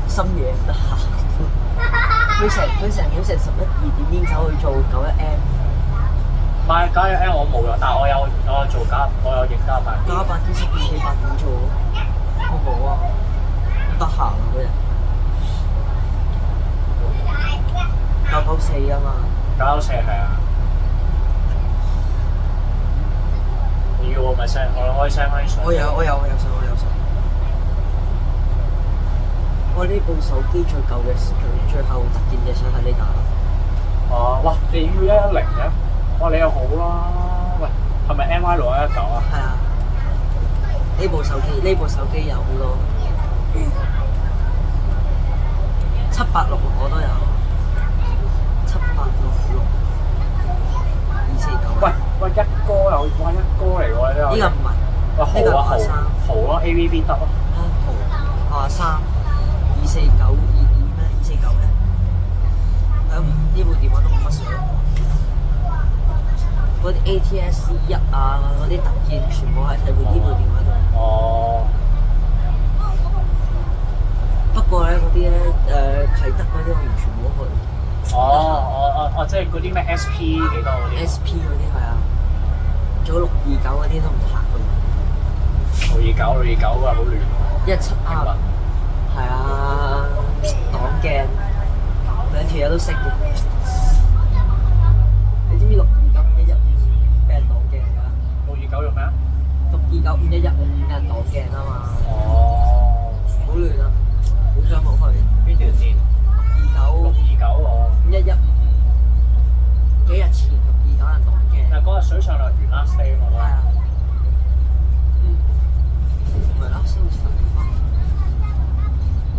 Speaker 4: 深夜唔得閒。佢成11、2點已經走去做91M。
Speaker 6: 唔係91M我冇㗎，但係我有影98D。
Speaker 4: 98D 10點幾8點做，我冇啊，得閒啊嗰日。994啊嘛。
Speaker 6: 994係啊。要我咪 send，我可以 send 翻啲相。
Speaker 4: 我有相。我呢部手機最舊嘅最後特件嘅相係呢架。
Speaker 6: 哦，哇！你要110嘅？哇！你又好啦。喂，係咪 MY 6119啊？
Speaker 4: 係啊。呢部手機有好多。786我都有。7866。249。
Speaker 6: 喂，一哥嚟喎，呢個。
Speaker 4: 呢個唔係。
Speaker 6: 喂，豪咯 AVB 得咯。
Speaker 4: 豪63。249咩？249咧？呢部電話都冇乜水。嗰啲 ATS1啊，嗰啲特件全部係喺呢部電話度。
Speaker 6: 哦。
Speaker 4: 不過咧，嗰啲咧啟德嗰啲我完全冇去。
Speaker 6: 哦，即係嗰啲咩 SP 幾多嗰啲
Speaker 4: ？SP 嗰啲係啊，仲有629嗰啲都唔行去。
Speaker 6: 629嗰個好亂。
Speaker 4: 17啊！係啊，擋鏡兩條友都識嘅。你知唔知629 511俾人擋鏡㗎
Speaker 6: ？629用咩啊
Speaker 4: ？629 511俾人擋鏡啊嘛。
Speaker 6: 哦。
Speaker 4: 好亂啊！好想冇去。
Speaker 6: 邊條線？629我。
Speaker 4: 511幾日前629人擋鏡。
Speaker 6: 但係嗰日水上樂園 last day 嘛。
Speaker 4: 係啊。唔係 last day 好似特別翻。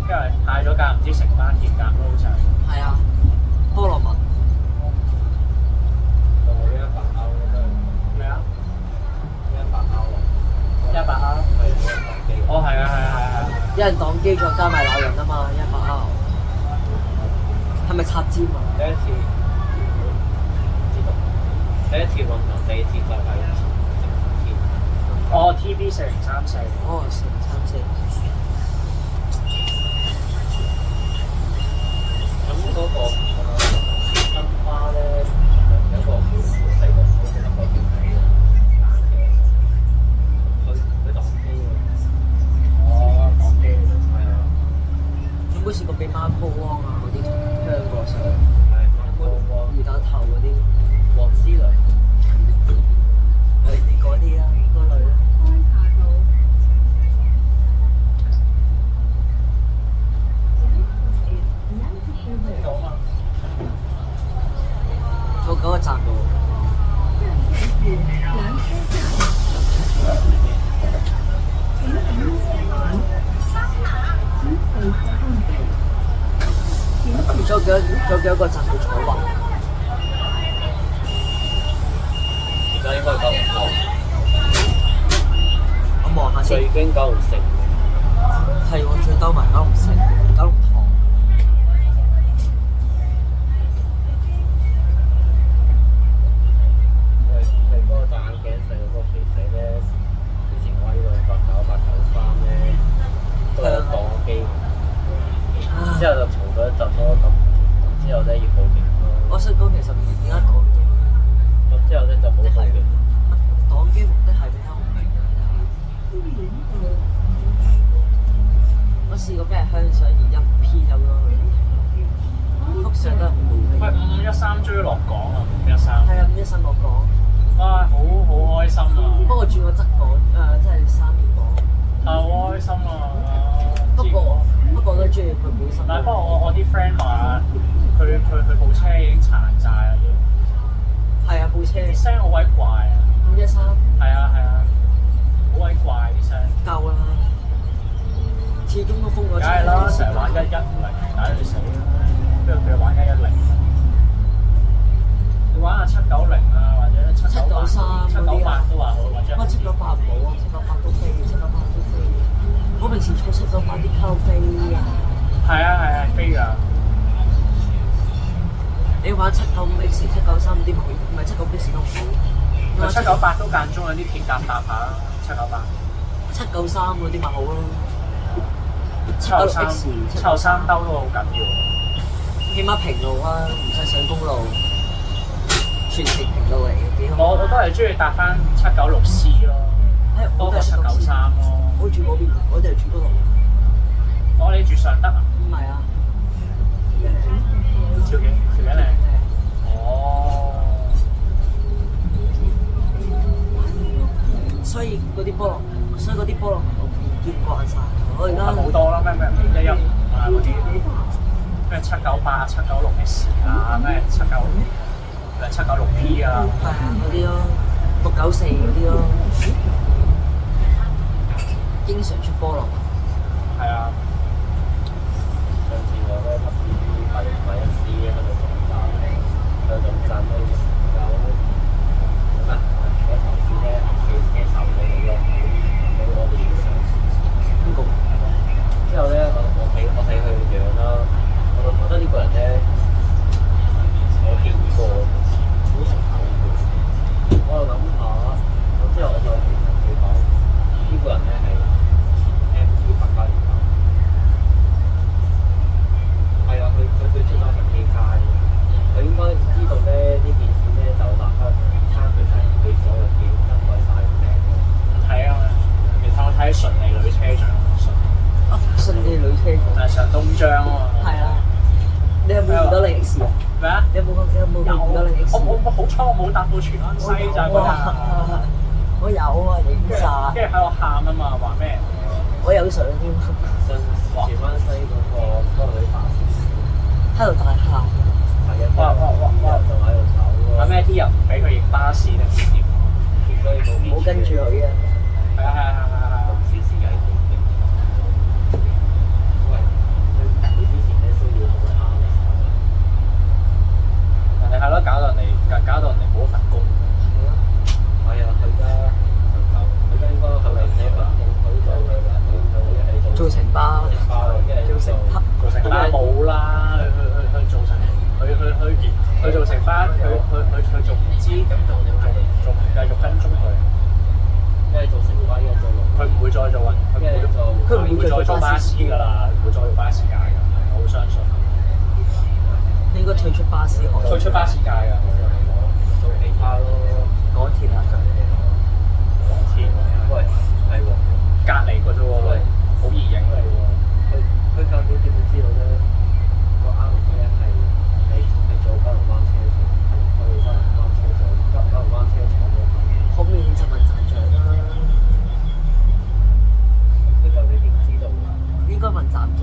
Speaker 6: 因為派咗假，唔知成班鐵甲咯，好似係。係
Speaker 4: 啊，菠蘿蜜。
Speaker 6: 到100歐都咩啊？100歐。100歐。哦，係啊。
Speaker 4: 有人擋機再加埋鬧人啊嘛，100歐。係咪插尖啊？
Speaker 6: 第一次運動，第二次就係哦 TB 4034。
Speaker 4: 哦4034。
Speaker 6: 咁嗰個新花咧，有一個好細個好似能夠點睇嘅冷嘅，佢擋機喎。哦，擋機係啊。
Speaker 4: 有冇試過俾孖鋪汪啊嗰啲香過上？
Speaker 6: 係孖鋪汪。
Speaker 4: 魚蛋頭嗰啲。
Speaker 6: 黃絲雷。
Speaker 4: 你嗰啲啦，嗰類啦。坐9個站度。仲有幾多個站要坐啊？
Speaker 6: 而家應該夠唔夠？
Speaker 4: 最經九龍城，係我最兜埋九龍城、九龍塘。你嗰個戴眼鏡細嗰個肥仔咧，以前威到89893咧，都有擋機，之後就嘈咗一陣咯。咁之後咧要報警咯。我想講其實點解擋機？咁之後咧就冇報警。擋機目的係咩啊？我試過俾人香水而一 P 走咗佢，幅相都係好悶。
Speaker 6: 喂，513終於落港啊！513
Speaker 4: 係啊，513落港。
Speaker 6: 哇，好開心啊！
Speaker 4: 不過轉個側港，即係3面港。
Speaker 6: 好開心啊！
Speaker 4: 不過都中意佢本身。
Speaker 6: 但係不過我啲 friend 話佢部車已經殘晒啦，要。
Speaker 4: 係啊，部車
Speaker 6: 啲聲好鬼怪啊
Speaker 4: ！513。
Speaker 6: 係啊，好鬼怪啲聲。
Speaker 4: 夠啦，始終都封咗。
Speaker 6: 梗係啦，成日玩110，打到死啦！不如佢玩110。你玩下790啊，或者793、798都話好，或者。
Speaker 4: 798唔好啊，798都飛，798都飛。我平時坐798啲卡路飛啊。係
Speaker 6: 啊，飛㗎。
Speaker 4: 你玩795X、793啲唔係795X都唔好。
Speaker 6: 798都間中有啲鐵甲搭下，798。
Speaker 4: 793嗰啲咪好咯。
Speaker 6: 793兜都好緊要。
Speaker 4: 起碼平路啊，唔使上公路，全程平路嚟嘅，幾好。
Speaker 6: 我都係中意搭翻796C 咯，多過793咯。
Speaker 4: 我住嗰邊，我就住嗰度。
Speaker 6: 你住尚德啊？
Speaker 4: 唔係啊，
Speaker 6: 條景靚。哦。
Speaker 4: 所以嗰啲菠蘿我見慣晒。我而家
Speaker 6: 好多啦，咩115啊嗰啲，咩798、796X 啊，咩796P 啊，
Speaker 4: 係啊嗰啲咯，694嗰啲咯，經常出菠蘿。
Speaker 6: 係啊。上次我咧特別買一支喺度總站都有乜嗰頭先咧幾頭嘅咯，俾我哋上。邊個？之後咧，我睇佢樣啦，我就覺得呢個人咧，我見過，好熟口嘅。我就諗下，咁之後我就同佢講，呢個人咧係 MT 百佳年搞。係啊，佢出咗份機街，佢應該知道咧呢件事咧就立刻刪除晒佢所有嘅更改晒名。係啊，其實我睇順利女車長。
Speaker 4: 順利女車長。
Speaker 6: 上東張啊嘛。係啊。
Speaker 4: 你有冇遇到你 X 啊？
Speaker 6: 咩啊？
Speaker 4: 你有冇遇到你 X？
Speaker 6: 我好彩我冇搭到荃灣西咋嗰日。
Speaker 4: 我有啊，影晒。
Speaker 6: 跟住喺度喊啊嘛，話咩？
Speaker 4: 我有相添。
Speaker 6: 上荃灣西嗰個女巴士。
Speaker 4: 喺度大喊。
Speaker 6: 係啊！哇！仲喺度走。話咩？啲人唔俾佢影巴士定點？
Speaker 4: 冇跟住佢啊！
Speaker 6: 係啊！小事嘅。佢之前咧需要好啱嘅時候，人哋係咯，搞到人哋冇份工。係啊！佢而家應該係咪寫份工？佢
Speaker 4: 做承包，
Speaker 6: 做承包冇啦，去做承，去做承包，佢仲唔知咁仲繼續跟蹤佢。因為做承包，因為做龍，佢唔會再做佢唔會再做巴士㗎啦，唔會再做巴士界㗎，我好相信。
Speaker 4: 你應該退出巴士行。
Speaker 6: 退出巴士界㗎，做其他咯，
Speaker 4: 港鐵啊，
Speaker 6: 港鐵。喂，係喎，隔離㗎啫喎，喂，好易影嚟喎。佢究竟點會知道咧？個啱嘅咧係做九龍灣車廠，去九龍灣車廠，九龍灣車廠嗰度。
Speaker 4: 好明顯就問站長啦。
Speaker 6: 佢究竟點知道？
Speaker 4: 應該問站長。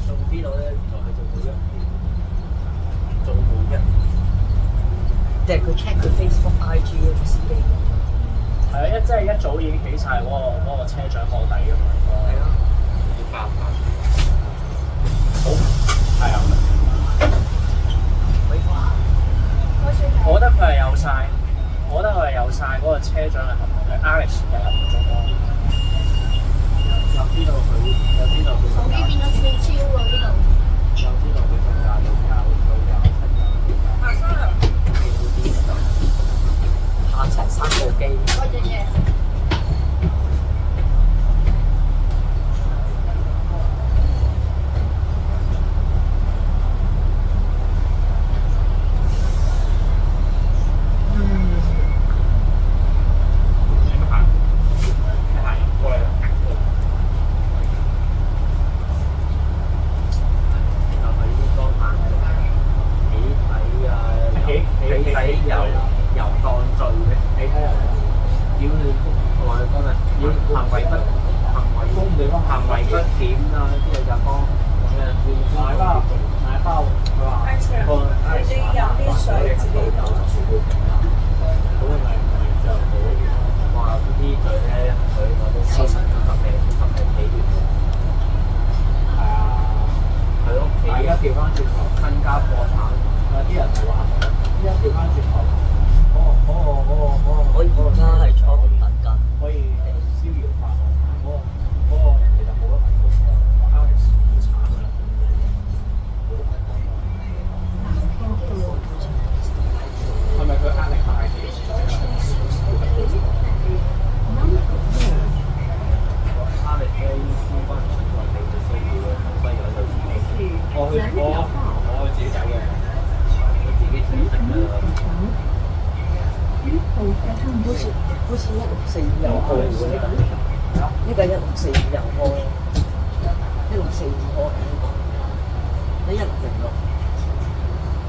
Speaker 6: 仲知道咧，原來佢做到1年，做到1年。
Speaker 4: 定係佢 check 佢 Facebook、IG 嗰啲司機。
Speaker 6: 係啊，即係一早已經起晒嗰個車長貨底㗎嘛。
Speaker 4: 係啊。
Speaker 6: 要化化。好，係啊。我覺得佢係有晒，我覺得佢係有晒嗰個車長嘅合同嘅 Alex 嘅合同咯。又知道佢，又知道佢
Speaker 3: 手機變咗串燒喎呢度。
Speaker 6: 又知道佢瞓覺到
Speaker 5: 馬上了。
Speaker 4: 慳成3部機。
Speaker 3: 嗰隻嘢。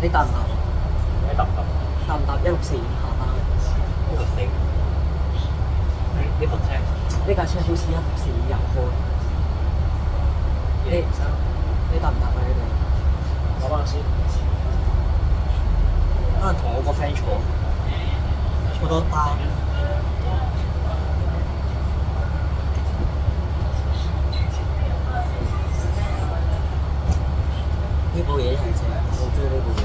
Speaker 3: 你搭唔搭？
Speaker 6: 你搭唔搭？
Speaker 4: 搭唔搭1645下班
Speaker 6: ？1645。呢部車？
Speaker 4: 呢架車好似1645入開。你搭唔搭啊？呢度？
Speaker 6: 攞翻先。
Speaker 4: 可能同我個 friend 坐多單。呢部嘢係正，我中意呢部嘢。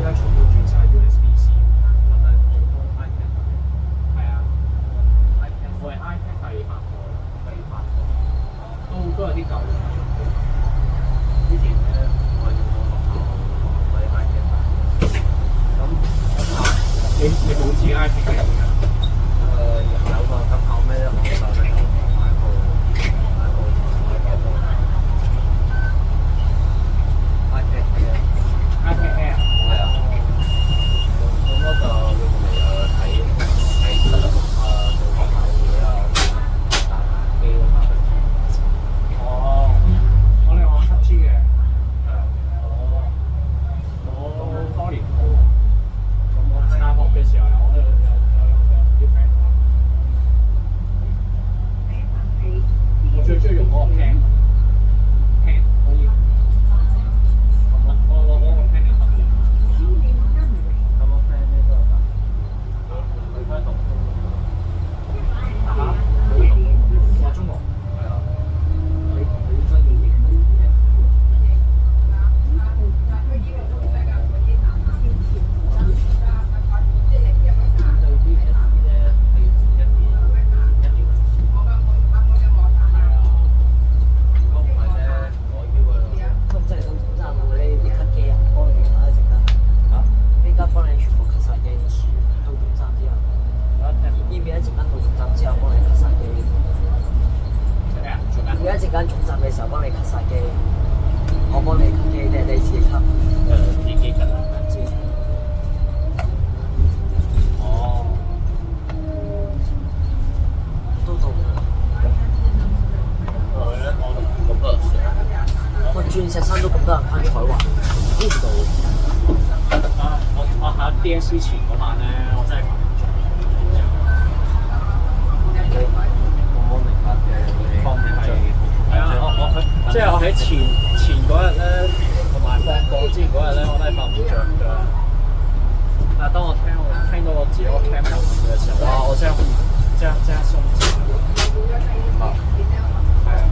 Speaker 6: 家全部轉晒 USB-C，咁啊普通 iPad 係啊 ，iPad 我係 iPad 第8個，都有啲舊嘅。之前咧我用過學校嗰啲 iPad，咁你冇自己 iPad 嘅咩？有個咁後尾咧，我就咧買部 iPad Air。係啊，咁我就用嚟睇節目啊，做學校嘢啊，打機啊嘛。哦，我哋玩7G 嘅。係啊。我多年冇。咁我大學嘅時候我都有啲 friend。我最中意用嗰個 pen 可以。我 pen 嚟讀。咁我 friend 咧都有打，佢翻讀嚇，佢讀中學，係啊，佢本身已經係DSE 前嗰晚咧，我真係瞓唔着。我明白嘅，放係係啊，我即係我喺前嗰日咧，同埋放課之前嗰日咧，我都係瞓唔着㗎。但係當我聽到我自己個 cam 有嘅時候，哇！我即刻鬆弛。明白。係啊。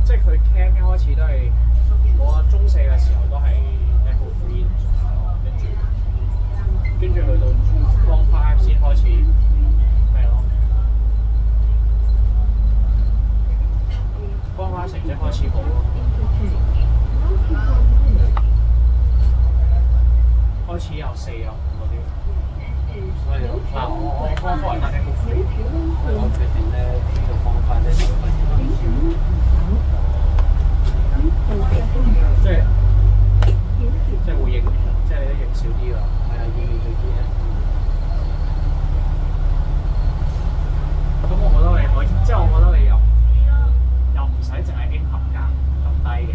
Speaker 6: 即係佢 cam 一開始都係我中四嘅時候都係 level 3咯，跟住去到 form 5先開始咩咯 ，form 5成績開始好咯，開始有4有5嗰啲，所以我 form 4係 level 3，我決定咧呢個 form 5咧就開始温書。即係會影，即係你都影少啲㗎，係啊，影少啲嘅。咁我覺得你可以，即係我覺得你又唔使淨係 aim 合格咁低嘅，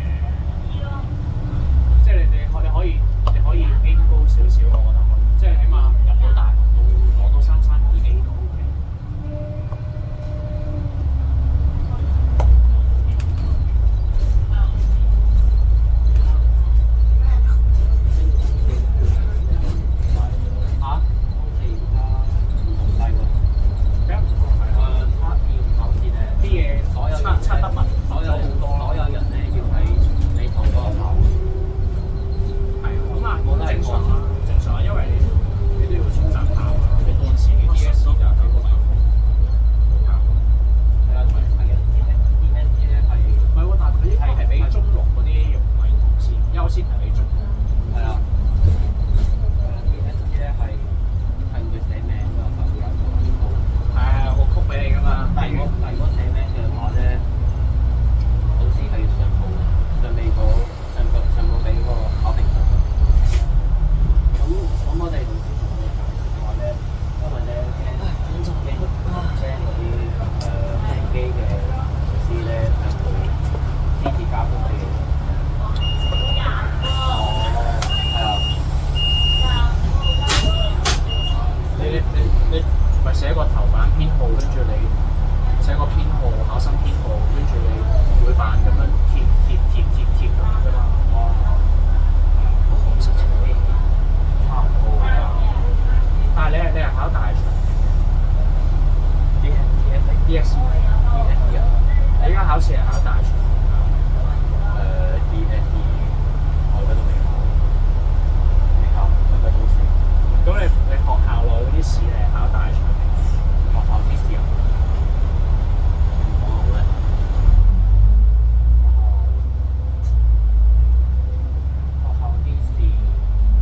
Speaker 6: 即係你可以 aim 高少少，我覺得可以，即係起碼入到大學都攞到332A 都 OK。DSE 啊！你而家考試係考大場？DSE
Speaker 7: 我而家都未考，我而家都試。
Speaker 6: 咁你學校內嗰啲試係考大場定學校啲試啊？
Speaker 7: 講好咧，
Speaker 6: 學校啲試，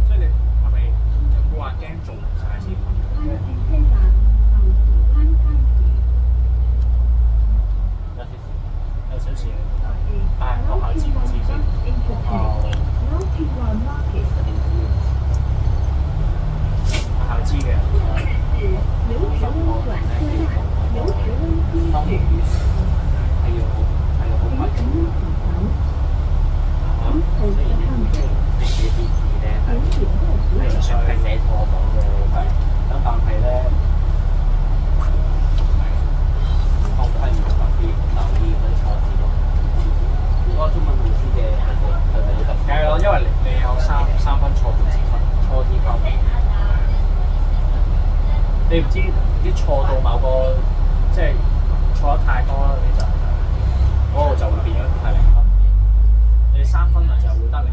Speaker 6: 即係你係咪有冇話驚做唔晒先？有少少，但係學校知唔知先？學校知嘅。
Speaker 7: 係寫錯咗嘅，咁但係咧，我係要特別留意嗰啲錯字咯。如果中文老師嘅係咪要特別？
Speaker 6: 梗係咯，因為你有三分錯字分，錯字扣。你唔知啲錯到某個，即係錯得太多啦，你就嗰個就會變咗係零分。你3分咪就會得0分。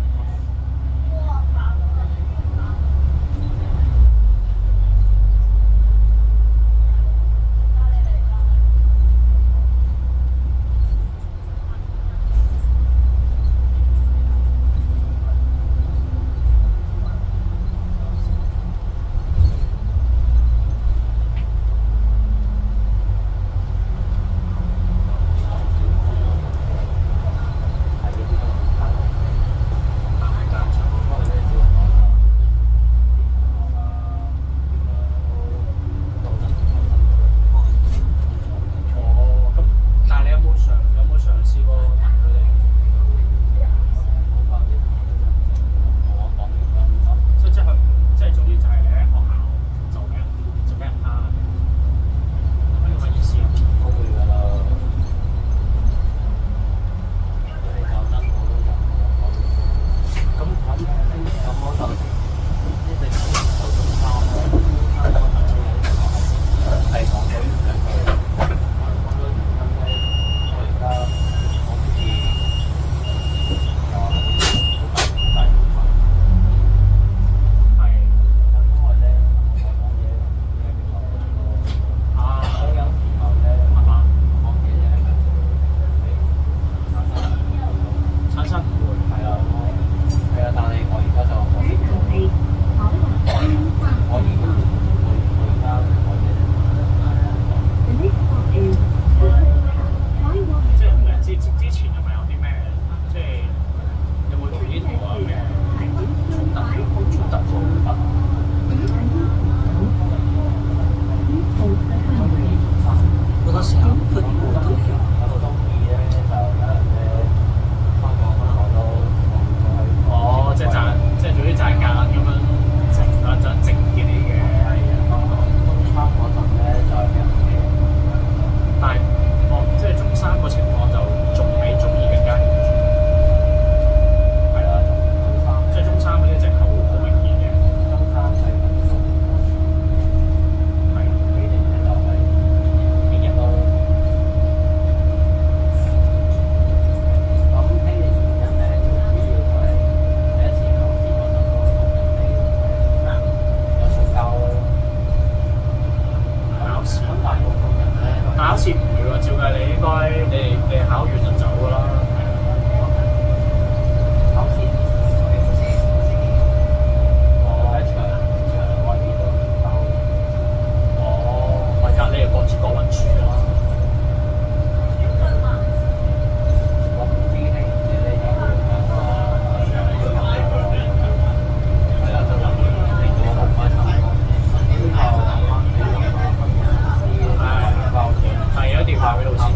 Speaker 7: 係有電話俾老師。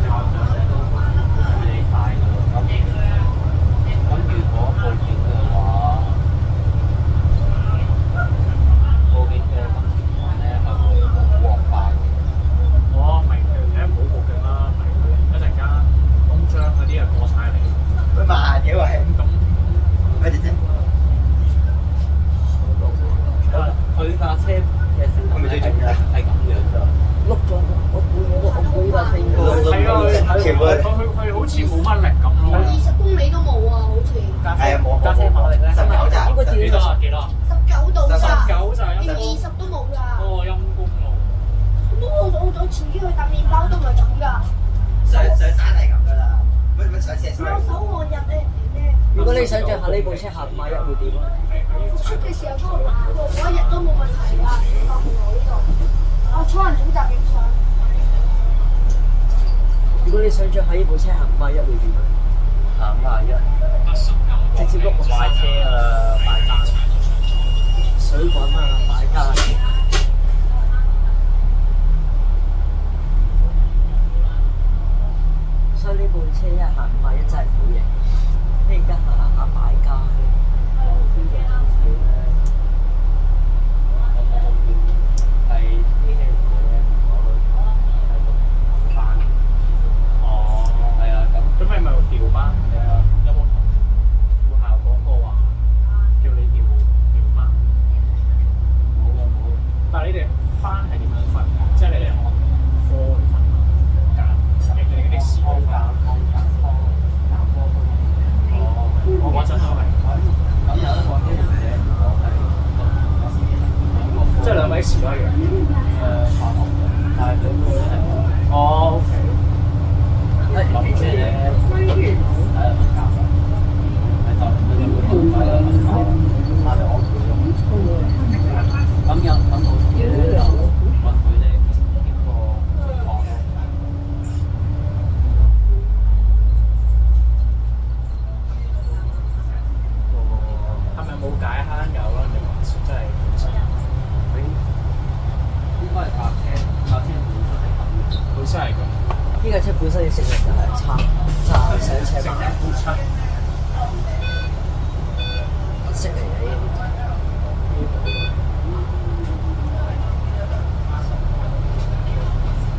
Speaker 1: 全部
Speaker 6: 佢好似冇乜力咁咯。
Speaker 3: 20公里都冇啊，好似
Speaker 1: 係啊冇
Speaker 6: 加車馬力咧
Speaker 1: 19咋
Speaker 6: 應該幾多啊？幾多啊
Speaker 3: 19度咋，
Speaker 6: ？19就係
Speaker 3: 連20都冇㗎。
Speaker 6: 哦，陰公咯。
Speaker 3: 我前幾去搭麵包都唔係咁㗎，
Speaker 1: 上山係咁㗎啦，乜上車上
Speaker 3: 有手汗入咧。
Speaker 4: 如果你想象下呢部車行5萬一會點啊？
Speaker 3: 出嘅時候嗰一日都冇問題㗎，到我呢度，啊，初人總集影相。
Speaker 4: 如果你想象下呢部車行5萬一會點啊？
Speaker 7: 行51，
Speaker 4: 直接碌落
Speaker 7: 買車啊，買單，
Speaker 4: 水滾啊，買家。所以呢部車一行5萬一真係好型。你而家行下買家，
Speaker 7: 邊個公司咧？我睇到見係機器人嘅咧，我喺度班。
Speaker 6: 哦，
Speaker 7: 係啊，咁
Speaker 6: 咁你咪調班？係啊，有冇同副校講過話叫你調班？
Speaker 7: 冇啊冇。
Speaker 6: 但係你哋班係點樣分？即係你哋按科去分揀，你哋嗰啲時間揀科分。哦，我嗰陣都係。
Speaker 7: 咁有一個機會者，我係
Speaker 6: 即係兩位時都一樣。
Speaker 7: 化學嘅，但係佢都係
Speaker 6: 哦，OK。
Speaker 7: 諗住咧，喺度教，喺度佢哋會同喺度教，但係我唔會用。咁有咁我同佢咧就揾佢咧經過情況咯。
Speaker 6: 係咪冇解慳油咯？定還是真係本身？
Speaker 7: 應該係架車本身係咁嘅。
Speaker 6: 本身係咁。
Speaker 4: 呢架車本身嘅性能就係差上車
Speaker 6: 成日都出。
Speaker 4: 識嚟嘅呢啲。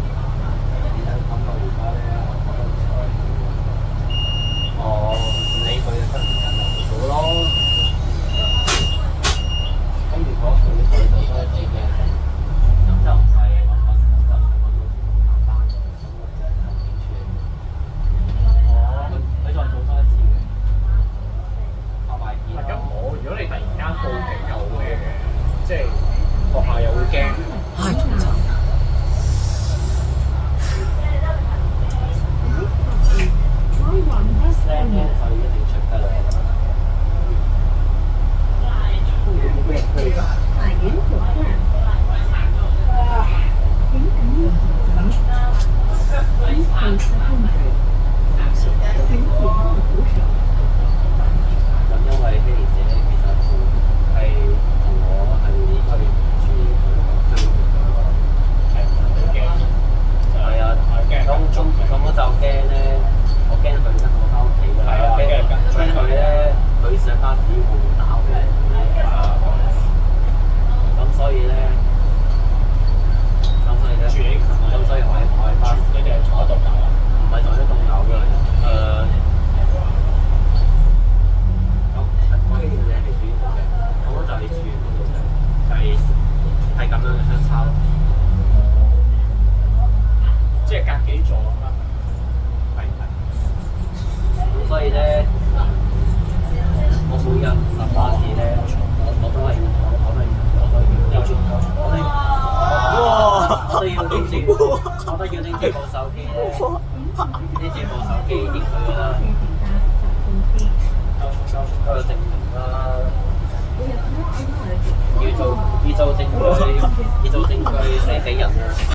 Speaker 7: 咁我而家咧，我覺得唔錯。我唔理佢嘅，跟住就做咯。咁如果佢再做多一次嘅，咁就唔係揾就係揾到行班嘅，咁我就有興趣。佢再做多一次嘅，拍埋片。
Speaker 6: 咁如果你突然間報警又好咩嘅，即係學校又會驚。
Speaker 4: 唉，仲慘。
Speaker 7: 聲咧就一定出得嚟。咁因為希連姐咧，其實係同我係可以住佢係啊，咁我就驚咧，我驚佢跟我翻屋企啦，驚佢咧，佢上巴士會唔會打我咧？咁所以咧，咁所以我喺巴士，
Speaker 6: 你哋係坐喺度搞啊？
Speaker 7: 唔係坐喺棟樓嘅，咁我希連姐係住呢度嘅，咁我就係住呢度嘅，係咁樣嘅相差咯。
Speaker 6: 即係隔幾座啊嘛。
Speaker 7: 咁所以咧，我每日搭巴士咧，我都係我都要拎住部手機咧，拎住部手機影佢㗎啦，嗰個證明啦，要做證據，send 俾人啊。